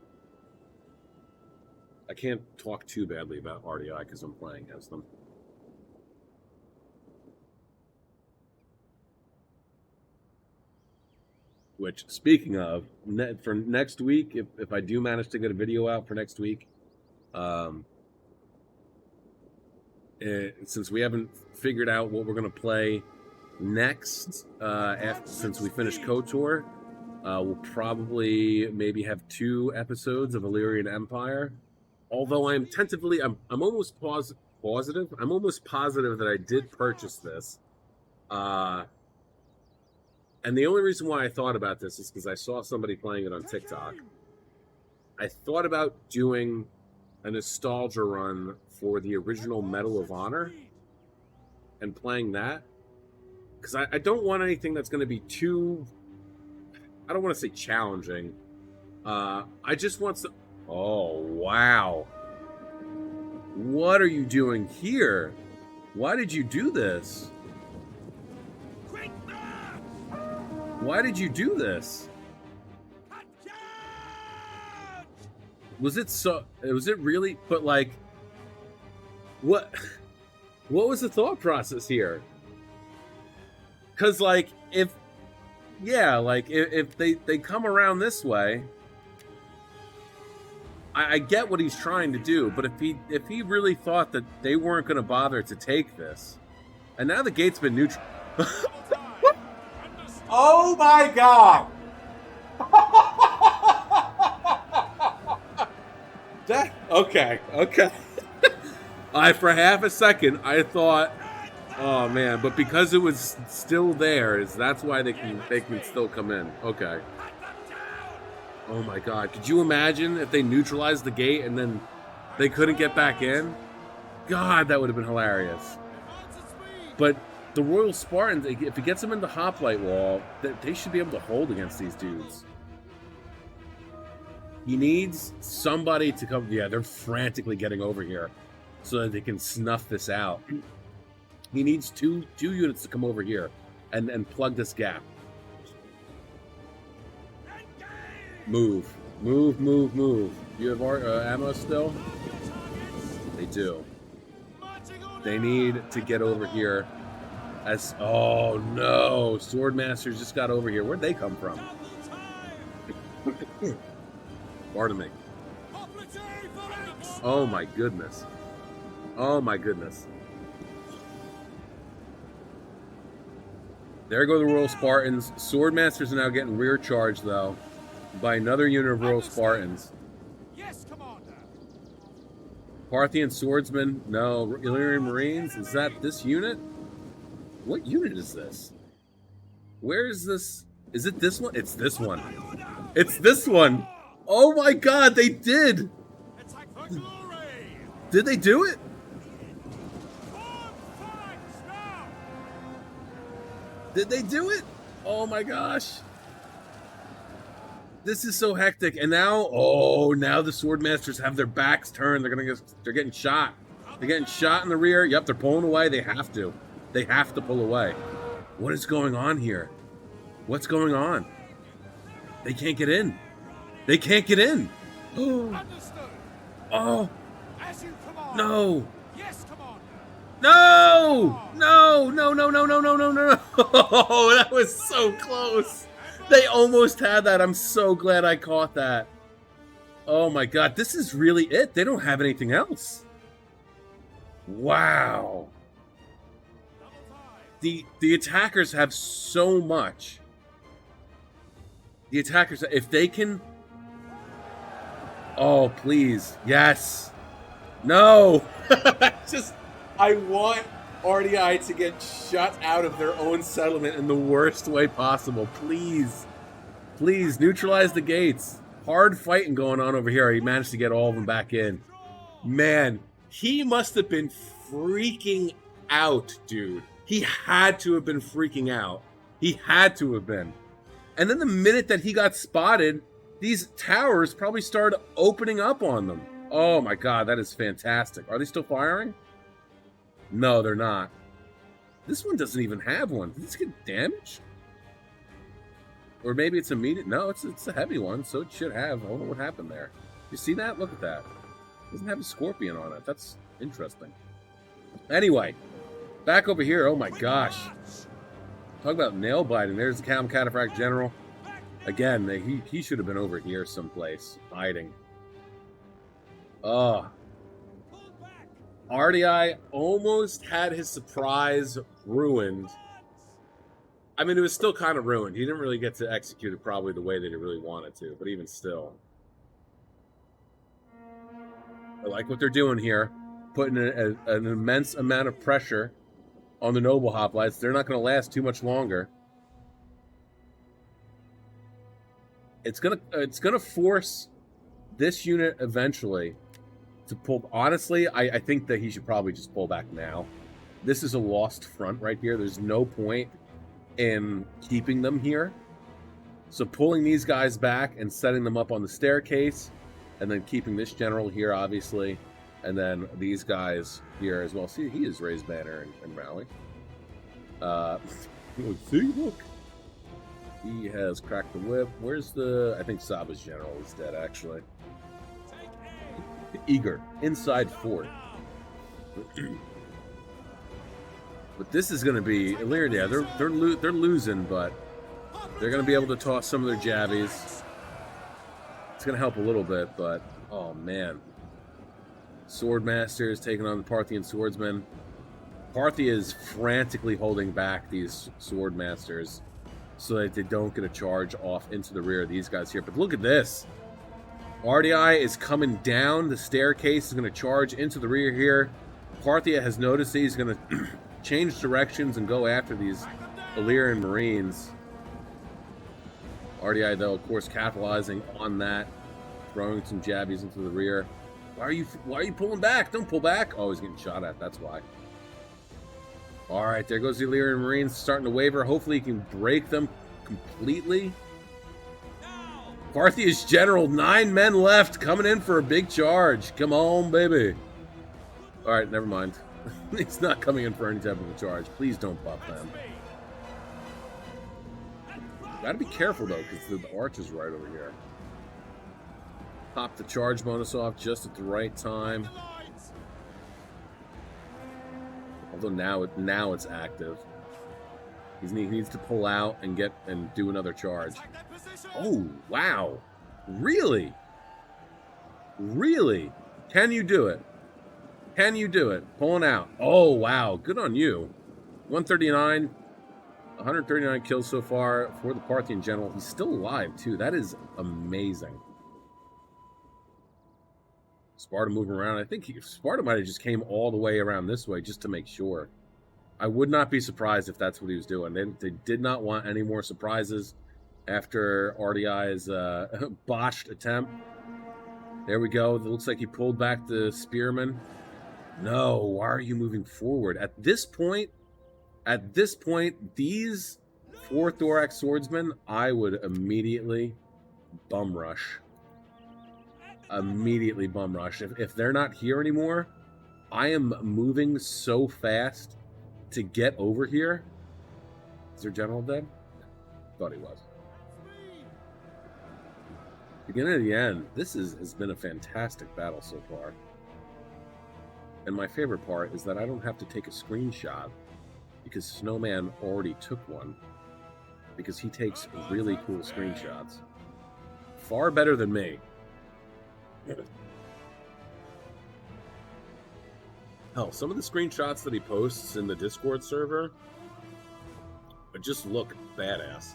I can't talk too badly about RDI because I'm playing as them. Which, speaking of, for next week, if I do manage to get a video out for next week, since we haven't figured out what we're going to play next, since we finish KOTOR, we'll probably maybe have 2 episodes of Illyrian Empire. Although I'm almost positive. I'm almost positive that I did purchase this. And the only reason why I thought about this is because I saw somebody playing it on TikTok. I thought about doing a nostalgia run for the original Medal of Honor and playing that. Because I don't want anything that's going to be too... I don't want to say challenging. I just want some... Oh, wow. What are you doing here? Why did you do this? Why did you do this? Was it really? But like, what was the thought process here? Because like, if they come around this way, I get what he's trying to do. But if he really thought that they weren't going to bother to take this, and now the gate's been neutral. Oh my god! Okay. For half a second I thought, oh man, but because it was still there, that's why they can still come in. Okay. Oh my god, could you imagine if they neutralized the gate and then they couldn't get back in? God, that would have been hilarious. But the Royal Spartans, if he gets them in the hoplite wall, they should be able to hold against these dudes. He needs somebody to come... Yeah, they're frantically getting over here so that they can snuff this out. He needs two units to come over here and plug this gap. Move. You have ammo still? They do. They need to get over here. Oh no, Sword Masters just got over here. Where'd they come from? Pardon me. Oh my goodness. There go the Royal Spartans. Sword Masters are now getting rear charged though by another unit of Royal Spartans.
Yes, Commander.
Parthian Swordsmen. No, Illyrian Marines. Is that this unit? What unit is this? Where is this? Is it this one? It's this one. It's this one. Oh my god, they did! Did they do it? Did they do it? Oh my gosh. This is so hectic. And now, now the Sword Masters have their backs turned. They're getting shot. They're getting shot in the rear. Yep, they're pulling away. They have to. They have to pull away. What is going on here? What's going on? They can't get in. They can't get in. Oh. No.
Yes, Commander.
No. Oh, that was so close. They almost had that. I'm so glad I caught that. Oh my god, this is really it. They don't have anything else. Wow. The attackers have so much. The attackers, if they can... Oh, please. Yes. No. I want RDI to get shut out of their own settlement in the worst way possible. Please. Please, neutralize the gates. Hard fighting going on over here. He managed to get all of them back in. Man, he must have been freaking out, dude. He had to have been freaking out. He had to have been. And then the minute that he got spotted, these towers probably started opening up on them. Oh my god, that is fantastic. Are they still firing? No, they're not. This one doesn't even have one. Did this get damaged? Or maybe it's a medium. No, it's a heavy one, so it should have. I don't know what happened there. You see that? Look at that. It doesn't have a scorpion on it. That's interesting. Anyway, back over here. Oh my gosh. Talk about nail biting. There's the Cataphract General. Again, he should have been over here someplace, hiding. Oh. RDI almost had his surprise ruined. I mean, it was still kind of ruined. He didn't really get to execute it probably the way that he really wanted to, but even still. I like what they're doing here, putting an immense amount of pressure on the Noble Hoplites. They're not going to last too much longer. It's gonna force this unit eventually to pull. Honestly, I think that he should probably just pull back now. This is a lost front right here. There's no point in keeping them here. So pulling these guys back and setting them up on the staircase, and then keeping this general here, obviously, and then these guys here as well. See, he is raised banner and rally. See, look. He has cracked the whip. Where's the... I think Saba's general is dead, actually. Eager. Inside fort. But this is going to be... Yeah, they're losing, but they're going to be able to toss some of their jabbies. It's going to help a little bit, but... Oh, man. Sword Masters taking on the Parthian Swordsmen. Parthia is frantically holding back these Sword Masters so that they don't get a charge off into the rear of these guys here. But look at this. RDI is coming down the staircase, is going to charge into the rear here. Parthia has noticed he's going to change directions and go after these Illyrian Marines. RDI, though, of course, capitalizing on that, throwing some jabbies into the rear. Why are you pulling back? Don't pull back. Oh, he's getting shot at. That's why. All right, there goes the Illyrian Marines starting to waver. Hopefully he can break them completely. Parthia's general, 9 men left, coming in for a big charge. Come on, baby. All right, never mind. He's not coming in for any type of a charge. Please don't buff them. Got to be careful, though, because the arch is right over here. Pop the charge bonus off just at the right time. Although now it's active. He needs to pull out and do another charge. Oh, wow. Really? Really? Can you do it? Can you do it? Pulling out. Oh, wow. Good on you. 139 kills so far for the Parthian general. He's still alive, too. That is amazing. Sparta moving around. I think Sparta might have just came all the way around this way just to make sure. I would not be surprised if that's what he was doing. They did not want any more surprises after RDI's botched attempt. There we go. It looks like he pulled back the spearman. No, why are you moving forward? At this point, these 4 thorax swordsmen, I would immediately bum rush. Immediately bum rush. If they're not here anymore, I am moving so fast to get over here. Is their general dead? Thought he was. Beginning to the end, this has been a fantastic battle so far. And my favorite part is that I don't have to take a screenshot because Snowman already took one. Because he takes really cool screenshots. Far better than me. Hell, some of the screenshots that he posts in the Discord server just look badass.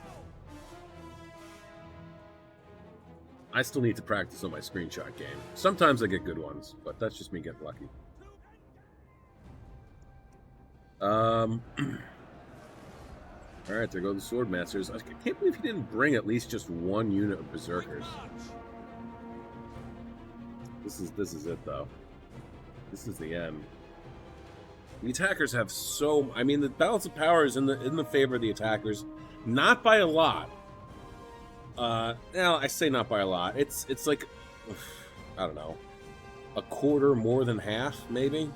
I still need to practice on my screenshot game. Sometimes I get good ones, but that's just me getting lucky. Alright, there go the Sword Masters. I can't believe he didn't bring at least just one unit of Berserkers. This is it, though. This is the end. The attackers have so... I mean, the balance of power is in the favor of the attackers. Not by a lot. Now, I say not by a lot. It's like... I don't know. A quarter more than half, maybe?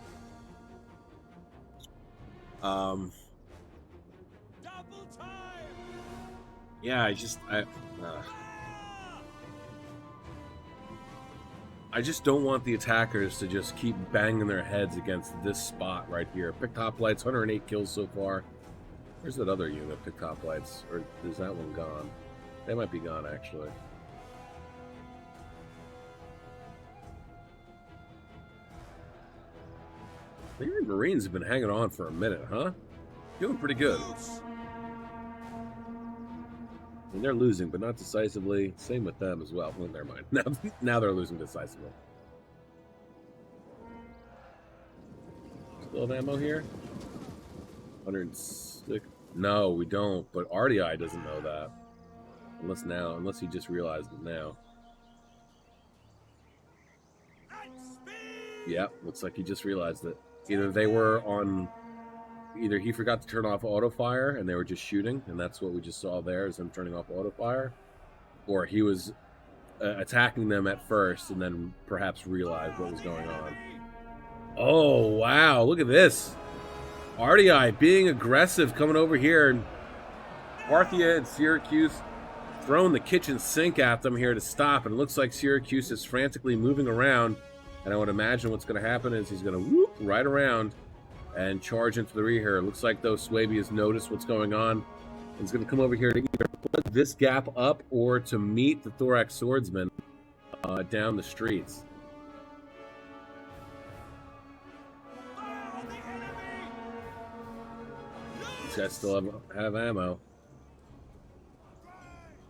Yeah, I just don't want the attackers to just keep banging their heads against this spot right here. Picked hoplites, 108 kills so far. Where's that other unit, picked hoplites? Or is that one gone? They might be gone, actually. The Marines have been hanging on for a minute, huh? Doing pretty good. And they're losing, but not decisively. Same with them as well. Well, never mind. Now they're losing decisively. Still have ammo here? 106. No, we don't. But RDI doesn't know that. Unless he just realized it now. Yep, looks like he just realized it. Either he forgot to turn off auto fire and they were just shooting, and that's what we just saw there, is him turning off auto fire, or he was attacking them at first and then perhaps realized what was going on. Oh wow, look at this. RDI being aggressive, coming over here, and Parthia and Syracuse throwing the kitchen sink at them here to stop, and it looks like Syracuse is frantically moving around, and I would imagine what's going to happen is he's going to whoop right around and charge into the rear here. It looks like, though, Swaby has noticed what's going on. He's going to come over here to either put this gap up or to meet the Thorax Swordsman down the streets. These guys still have ammo.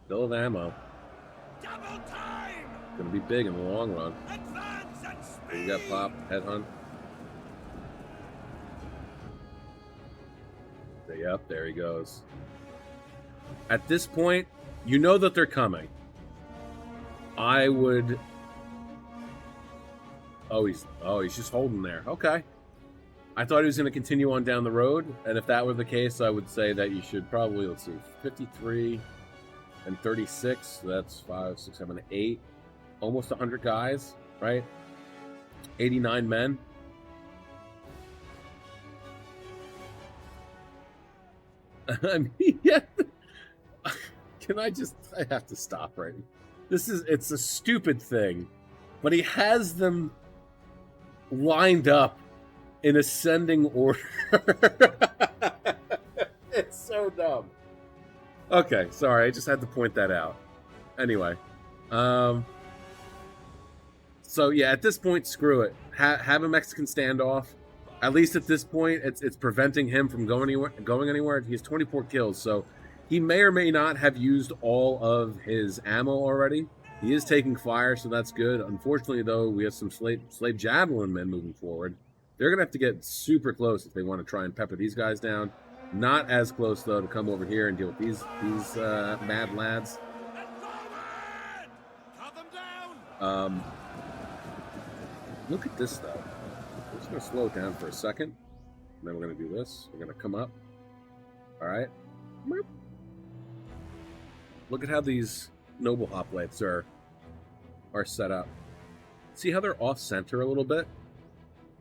Still have ammo. Going to be big in the long run. You got Pop, Headhunt. Yep, there he goes. At this point, you know that they're coming. I would... Oh, he's just holding there. Okay. I thought he was going to continue on down the road, and if that were the case, I would say that you should probably, let's see, 53 and 36. So that's 5, 6, 7, 8. Almost 100 guys, right? 89 men. I mean, yeah. I have to stop right now. It's a stupid thing, but he has them lined up in ascending order. It's so dumb. Okay, sorry, I just had to point that out. Anyway, so yeah, at this point, screw it. Have a Mexican standoff. At least at this point, it's preventing him from going anywhere. He has 24 kills, so he may or may not have used all of his ammo already. He is taking fire, so that's good. Unfortunately, though, we have some slave javelin men moving forward. They're going to have to get super close if they want to try and pepper these guys down. Not as close, though, to come over here and deal with these mad lads. Look at this, though. We're just going to slow it down for a second. And then we're going to do this. We're going to come up. All right. Look at how these noble hoplites are set up. See how they're off-center a little bit?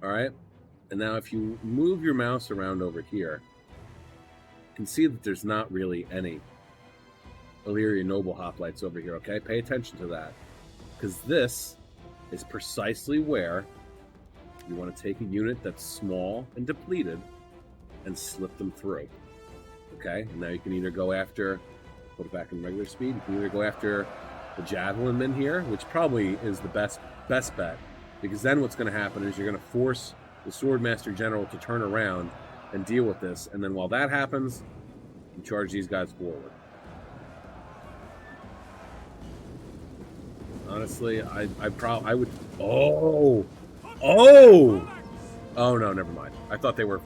All right. And now if you move your mouse around over here, you can see that there's not really any Illyrian noble hoplites over here, okay? Pay attention to that. Because this is precisely where you want to take a unit that's small and depleted and slip them through. Okay? And now you can either go after, put it back in regular speed, you can either go after the javelin men here, which probably is the best bet, because then what's going to happen is you're going to force the Swordmaster General to turn around and deal with this, and then while that happens, you charge these guys forward. Honestly, I would... Oh, no, never mind. I thought they were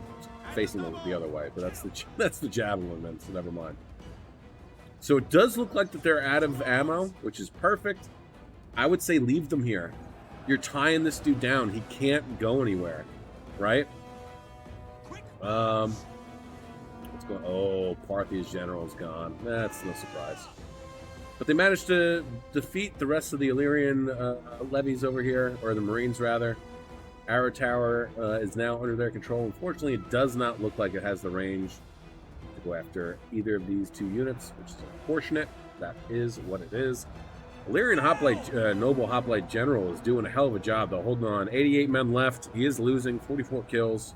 facing the other way, but that's the javelin then, so never mind. So it does look like that they're out of ammo, which is perfect. I would say leave them here. You're tying this dude down. He can't go anywhere, right? Let's go. Oh, Parthia's general is gone. That's no surprise. But they managed to defeat the rest of the Illyrian levies over here, or the Marines rather. Arrow Tower is now under their control. Unfortunately, it does not look like it has the range to go after either of these two units, which is unfortunate. That is what it is. Illyrian Hoplite, Noble Hoplite General is doing a hell of a job, though, holding on. 88 men left. He is losing 44 kills.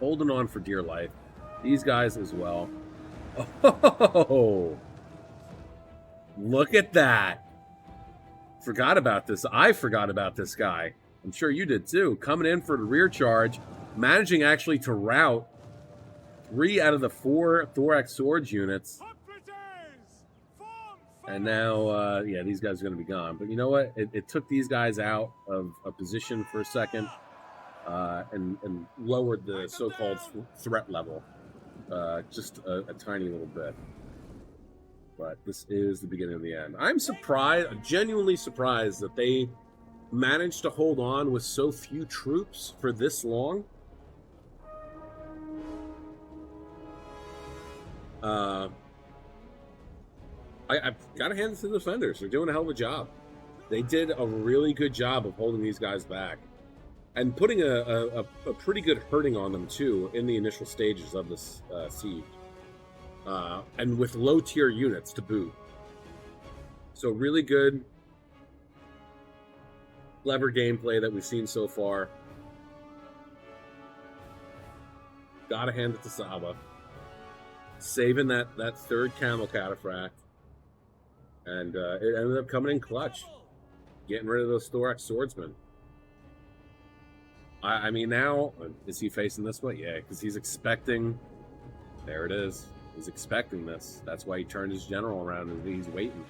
Holding on for dear life. These guys as well. Oh, look at that. Forgot about this. I forgot about this guy. I'm sure you did too. Coming in for the rear charge, managing actually to rout 3 out of the 4 Thorax Swords units. And now, yeah, these guys are going to be gone. But you know what? It took these guys out of a position for a second and lowered the so-called threat level just a tiny little bit. But this is the beginning of the end. I'm surprised, genuinely surprised, that they managed to hold on with so few troops for this long. I've got to hand it to the defenders. They're doing a hell of a job. They did a really good job of holding these guys back and putting a pretty good hurting on them, too, in the initial stages of this siege. And with low-tier units to boot. So really good, clever gameplay that we've seen so far. Gotta hand it to Saba. Saving that third camel cataphract. And it ended up coming in clutch. Getting rid of those Thorax Swordsmen. I mean, now, is he facing this way? Yeah, because he's expecting... There it is. He's expecting this. That's why he turned his general around. And he's waiting.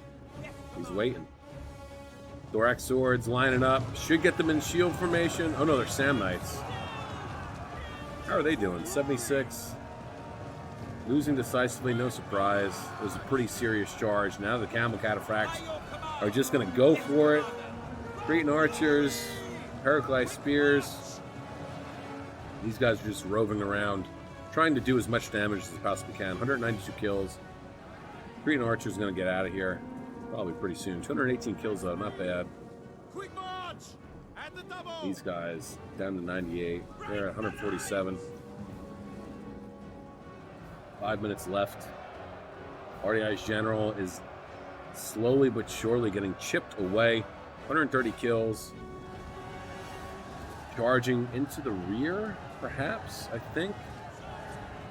He's waiting. Thorax Swords lining up. Should get them in shield formation. Oh, no, they're Sam Knights. How are they doing? 76. Losing decisively, no surprise. It was a pretty serious charge. Now the Camel Cataphracts are just going to go for it. Cretan Archers, Heraclite Spears. These guys are just roving around, trying to do as much damage as they possibly can. 192 kills. Cretan Archers going to get out of here probably pretty soon. 218 kills, though. Not bad.
Quick march! At the double!
These guys down to 98. They're at 147. 5 minutes left. RDI's general is slowly but surely getting chipped away. 130 kills. Charging into the rear, perhaps, I think.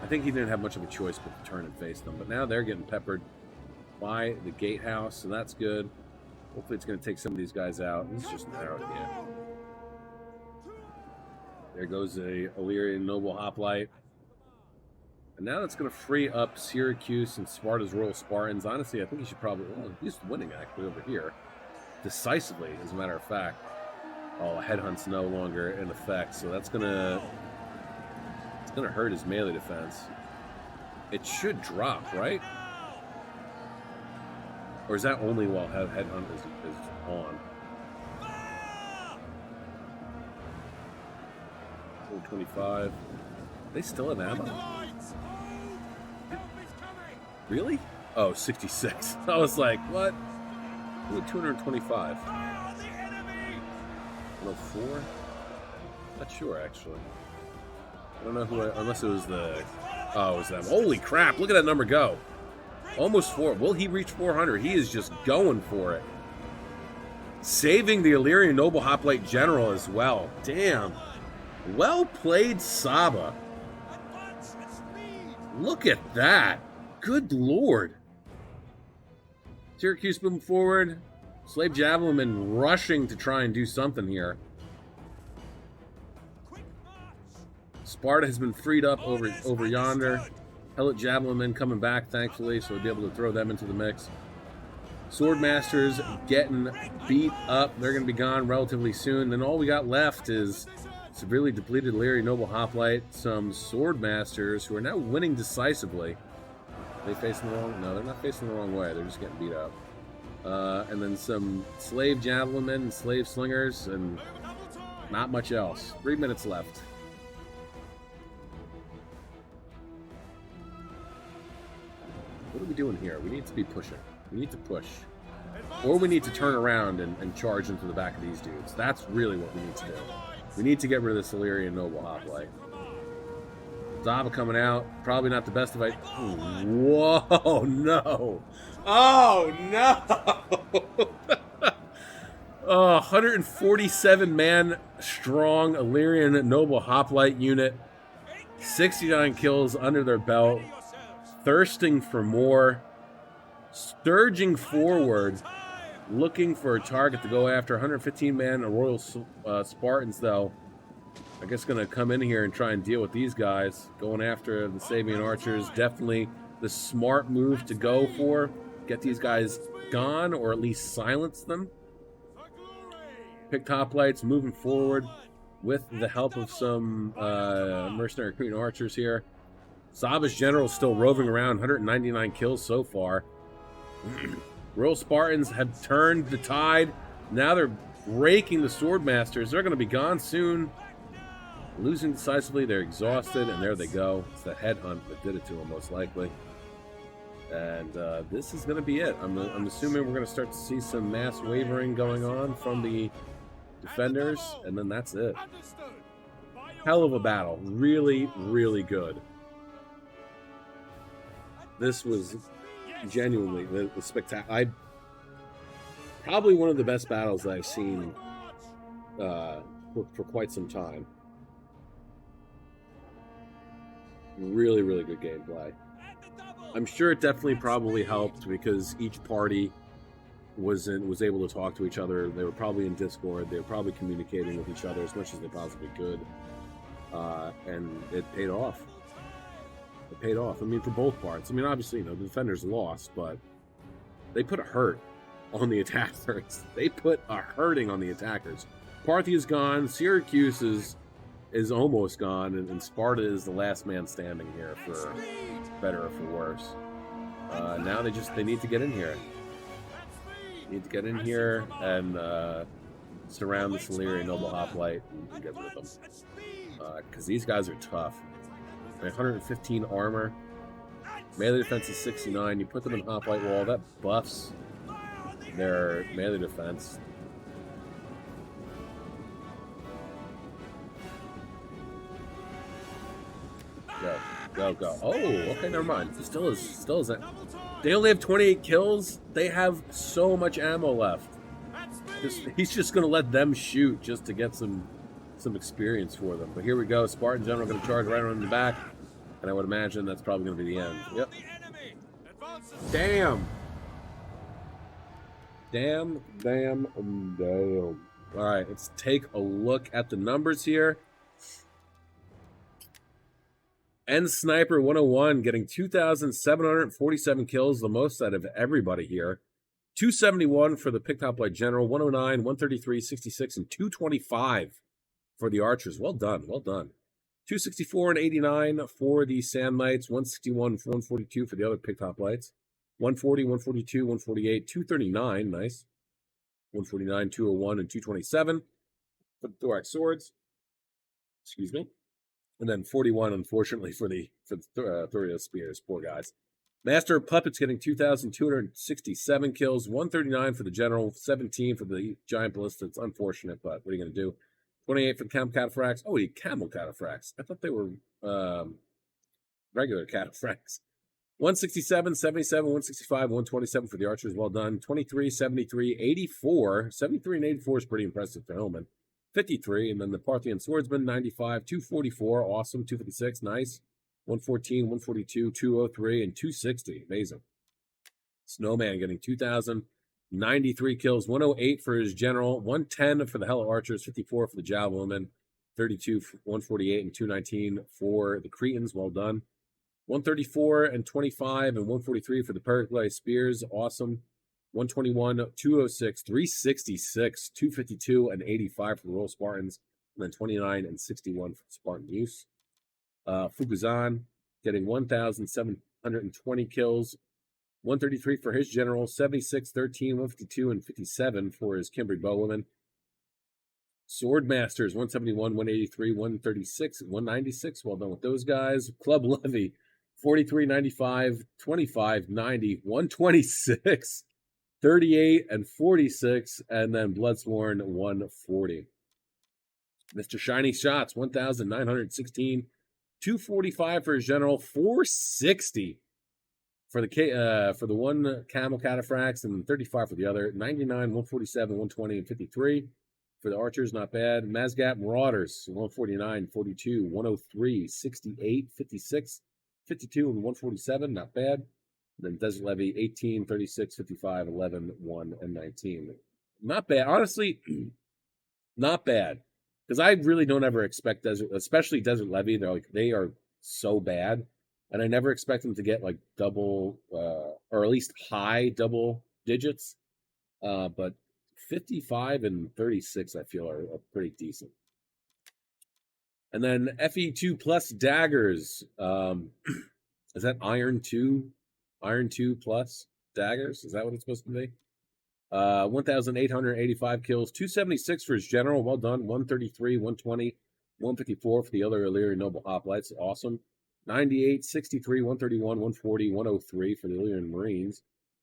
I think he didn't have much of a choice but to turn and face them. But now they're getting peppered by the gatehouse, so that's good. Hopefully it's going to take some of these guys out. It's just narrowed, yeah. There goes a Illyrian Noble Hoplite. And now that's going to free up Syracuse and Sparta's Royal Spartans. Honestly, I think he should probably... Well, he's winning, actually, over here. Decisively, as a matter of fact. Oh, Headhunt's no longer in effect, so that's going to... It's going to hurt his melee defense. It should drop, right? Or is that only while Headhunt is on? 425. They still have ammo? Really? Oh, 66. I was like, what? 225. 104? Not sure, actually. I don't know who unless it was the... Oh, it was them. Holy crap, look at that number go. Almost 4. Will he reach 400? He is just going for it. Saving the Illyrian Noble Hoplite General as well. Damn. Well played, Saba. Look at that. Good lord. Syracuse moving forward. Slave Javelin rushing to try and do something here. Sparta has been freed up over yonder. Helot Javelin men coming back, thankfully, so we'll be able to throw them into the mix. Sword Masters getting beat up. They're going to be gone relatively soon. Then all we got left is severely depleted Illyrian Noble Hoplite, some Sword Masters who are now winning decisively. Are they facing the wrong? No, they're not facing the wrong way. They're just getting beat up. And then some Slave Javelin men and Slave Slingers, and not much else. 3 minutes left. What are we doing here? We need to be pushing. We need to push. Or we need to turn around and charge into the back of these dudes. That's really what we need to do. We need to get rid of this Illyrian Noble Hoplite. Zaba coming out. Probably not the best of it. Whoa, no. Oh, no. Oh, 147 man strong Illyrian Noble Hoplite unit. 69 kills under their belt. Thirsting for more. Surging forward. Looking for a target to go after. 115 man Royal Spartans, though. I guess going to come in here and try and deal with these guys. Going after the Sabian archers. Definitely the smart move to go for. Get these guys gone, or at least silence them. Picked hoplites moving forward with the help of some mercenary Cretan archers here. Zaba's general still roving around. 199 kills so far. Royal Spartans have turned the tide. Now they're breaking the Sword Masters. They're going to be gone soon. Losing decisively, they're exhausted, and there they go. It's the headhunt that did it to them, most likely. And this is going to be it. I'm assuming we're going to start to see some mass wavering going on from the defenders, and then that's it. Hell of a battle. Really, really good. This was genuinely the spectacular. Probably one of the best battles that I've seen for quite some time. Really, really good gameplay. I'm sure it definitely probably helped because each party was able to talk to each other. They were probably in Discord. They were probably communicating with each other as much as they possibly could, and it paid off. It paid off. I mean, for both parts. I mean, obviously, the defenders lost, but they put a hurt on the attackers. They put a hurting on the attackers. Parthia is gone. Syracuse is almost gone, and Sparta is the last man standing here, for better or for worse. Now they need to get in here. Need to get in here and surround the Illyrian Noble Hoplite and get rid of them. Because these guys are tough. 115 armor. Melee defense is 69. You put them in Hoplite Wall, that buffs their melee defense. Go. Oh, okay, never mind. Still is that. They only have 28 kills. They have so much ammo left. He's just going to let them shoot just to get some experience for them. But here we go. Spartan General going to charge right around the back. And I would imagine that's probably going to be the end. Yep. Damn. All right, let's take a look at the numbers here. N Sniper 101 getting 2,747 kills, the most out of everybody here. 271 for the Picked Hoplite General, 109, 133, 66, and 225 for the Archers. Well done. 264 and 89 for the Sand Knights, 161 for 142 for the other Picked Hoplites. 140, 142, 148, 239, nice. 149, 201, and 227 for the Thorax Swords. Excuse me. And then 41, unfortunately, for the Thoria Spears. Poor guys. Master of Puppets getting 2,267 kills. 139 for the General. 17 for the Giant Ballista. It's unfortunate, but what are you going to do? 28 for the Camel Cataphracts. Oh, he Camel Cataphracts. I thought they were regular Cataphracts. 167, 77, 165, 127 for the Archers. Well done. 23, 73, 84. 73 and 84 is pretty impressive for Hillman. 53, and then the Parthian Swordsman, 95, 244, awesome, 256, nice. 114, 142, 203, and 260, amazing. Snowman getting 2,093 kills, 108 for his General, 110 for the Hello Archers, 54 for the Javelin, 32, 148, and 219 for the Cretans, well done. 134 and 25 and 143 for the Pericles Spears, awesome. 121, 206, 366, 252, and 85 for the Royal Spartans, and then 29 and 61 for Spartan Use. Fukuzan getting 1,720 kills, 133 for his General, 76, 13, 152, and 57 for his Cimbri Bowwomen. Sword Masters, 171, 183, 136, 196. Well done with those guys. Club Levy, 43, 95, 25, 90, 126. 38 and 46, and then Bloodsworn 140. Mr. Shiny Shots, 1,916, 245 for his general, 460 for the one camel cataphracts, and 35 for the other. 99, 147, 120, and 53 for the archers. Not bad. Mazgat Marauders, 149, 42, 103, 68, 56, 52, and 147. Not bad. Then Desert Levy, 18, 36, 55, 11, 1, and 19. Not bad. Honestly, not bad. Because I really don't ever expect Desert, especially Desert Levy. They are so bad. And I never expect them to get like double, or at least high double digits. But 55 and 36, I feel, are pretty decent. And then FE2 plus daggers. Is that Iron 2? Iron 2 plus daggers? Is that what it's supposed to be? 1,885 kills, 276 for his general. Well done. 133, 120, 154 for the other Illyrian Noble Hoplites. Awesome. 98, 63, 131, 140, 103 for the Illyrian Marines.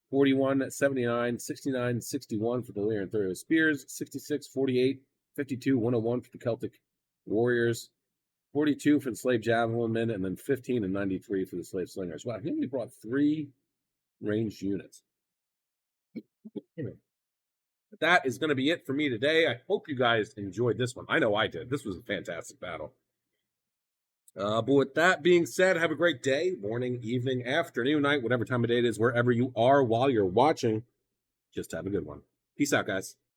41, 79, 69, 61 for the Illyrian Thoreau Spears. 66, 48, 52, 101 for the Celtic Warriors. 42 for the Slave Javelinmen, and then 15 and 93 for the Slave Slingers. Wow, he only brought 3 ranged units. That is going to be it for me today. I hope you guys enjoyed this one. I know I did. This was a fantastic battle. But with that being said, have a great day, morning, evening, afternoon, night, whatever time of day it is, wherever you are while you're watching. Just have a good one. Peace out, guys.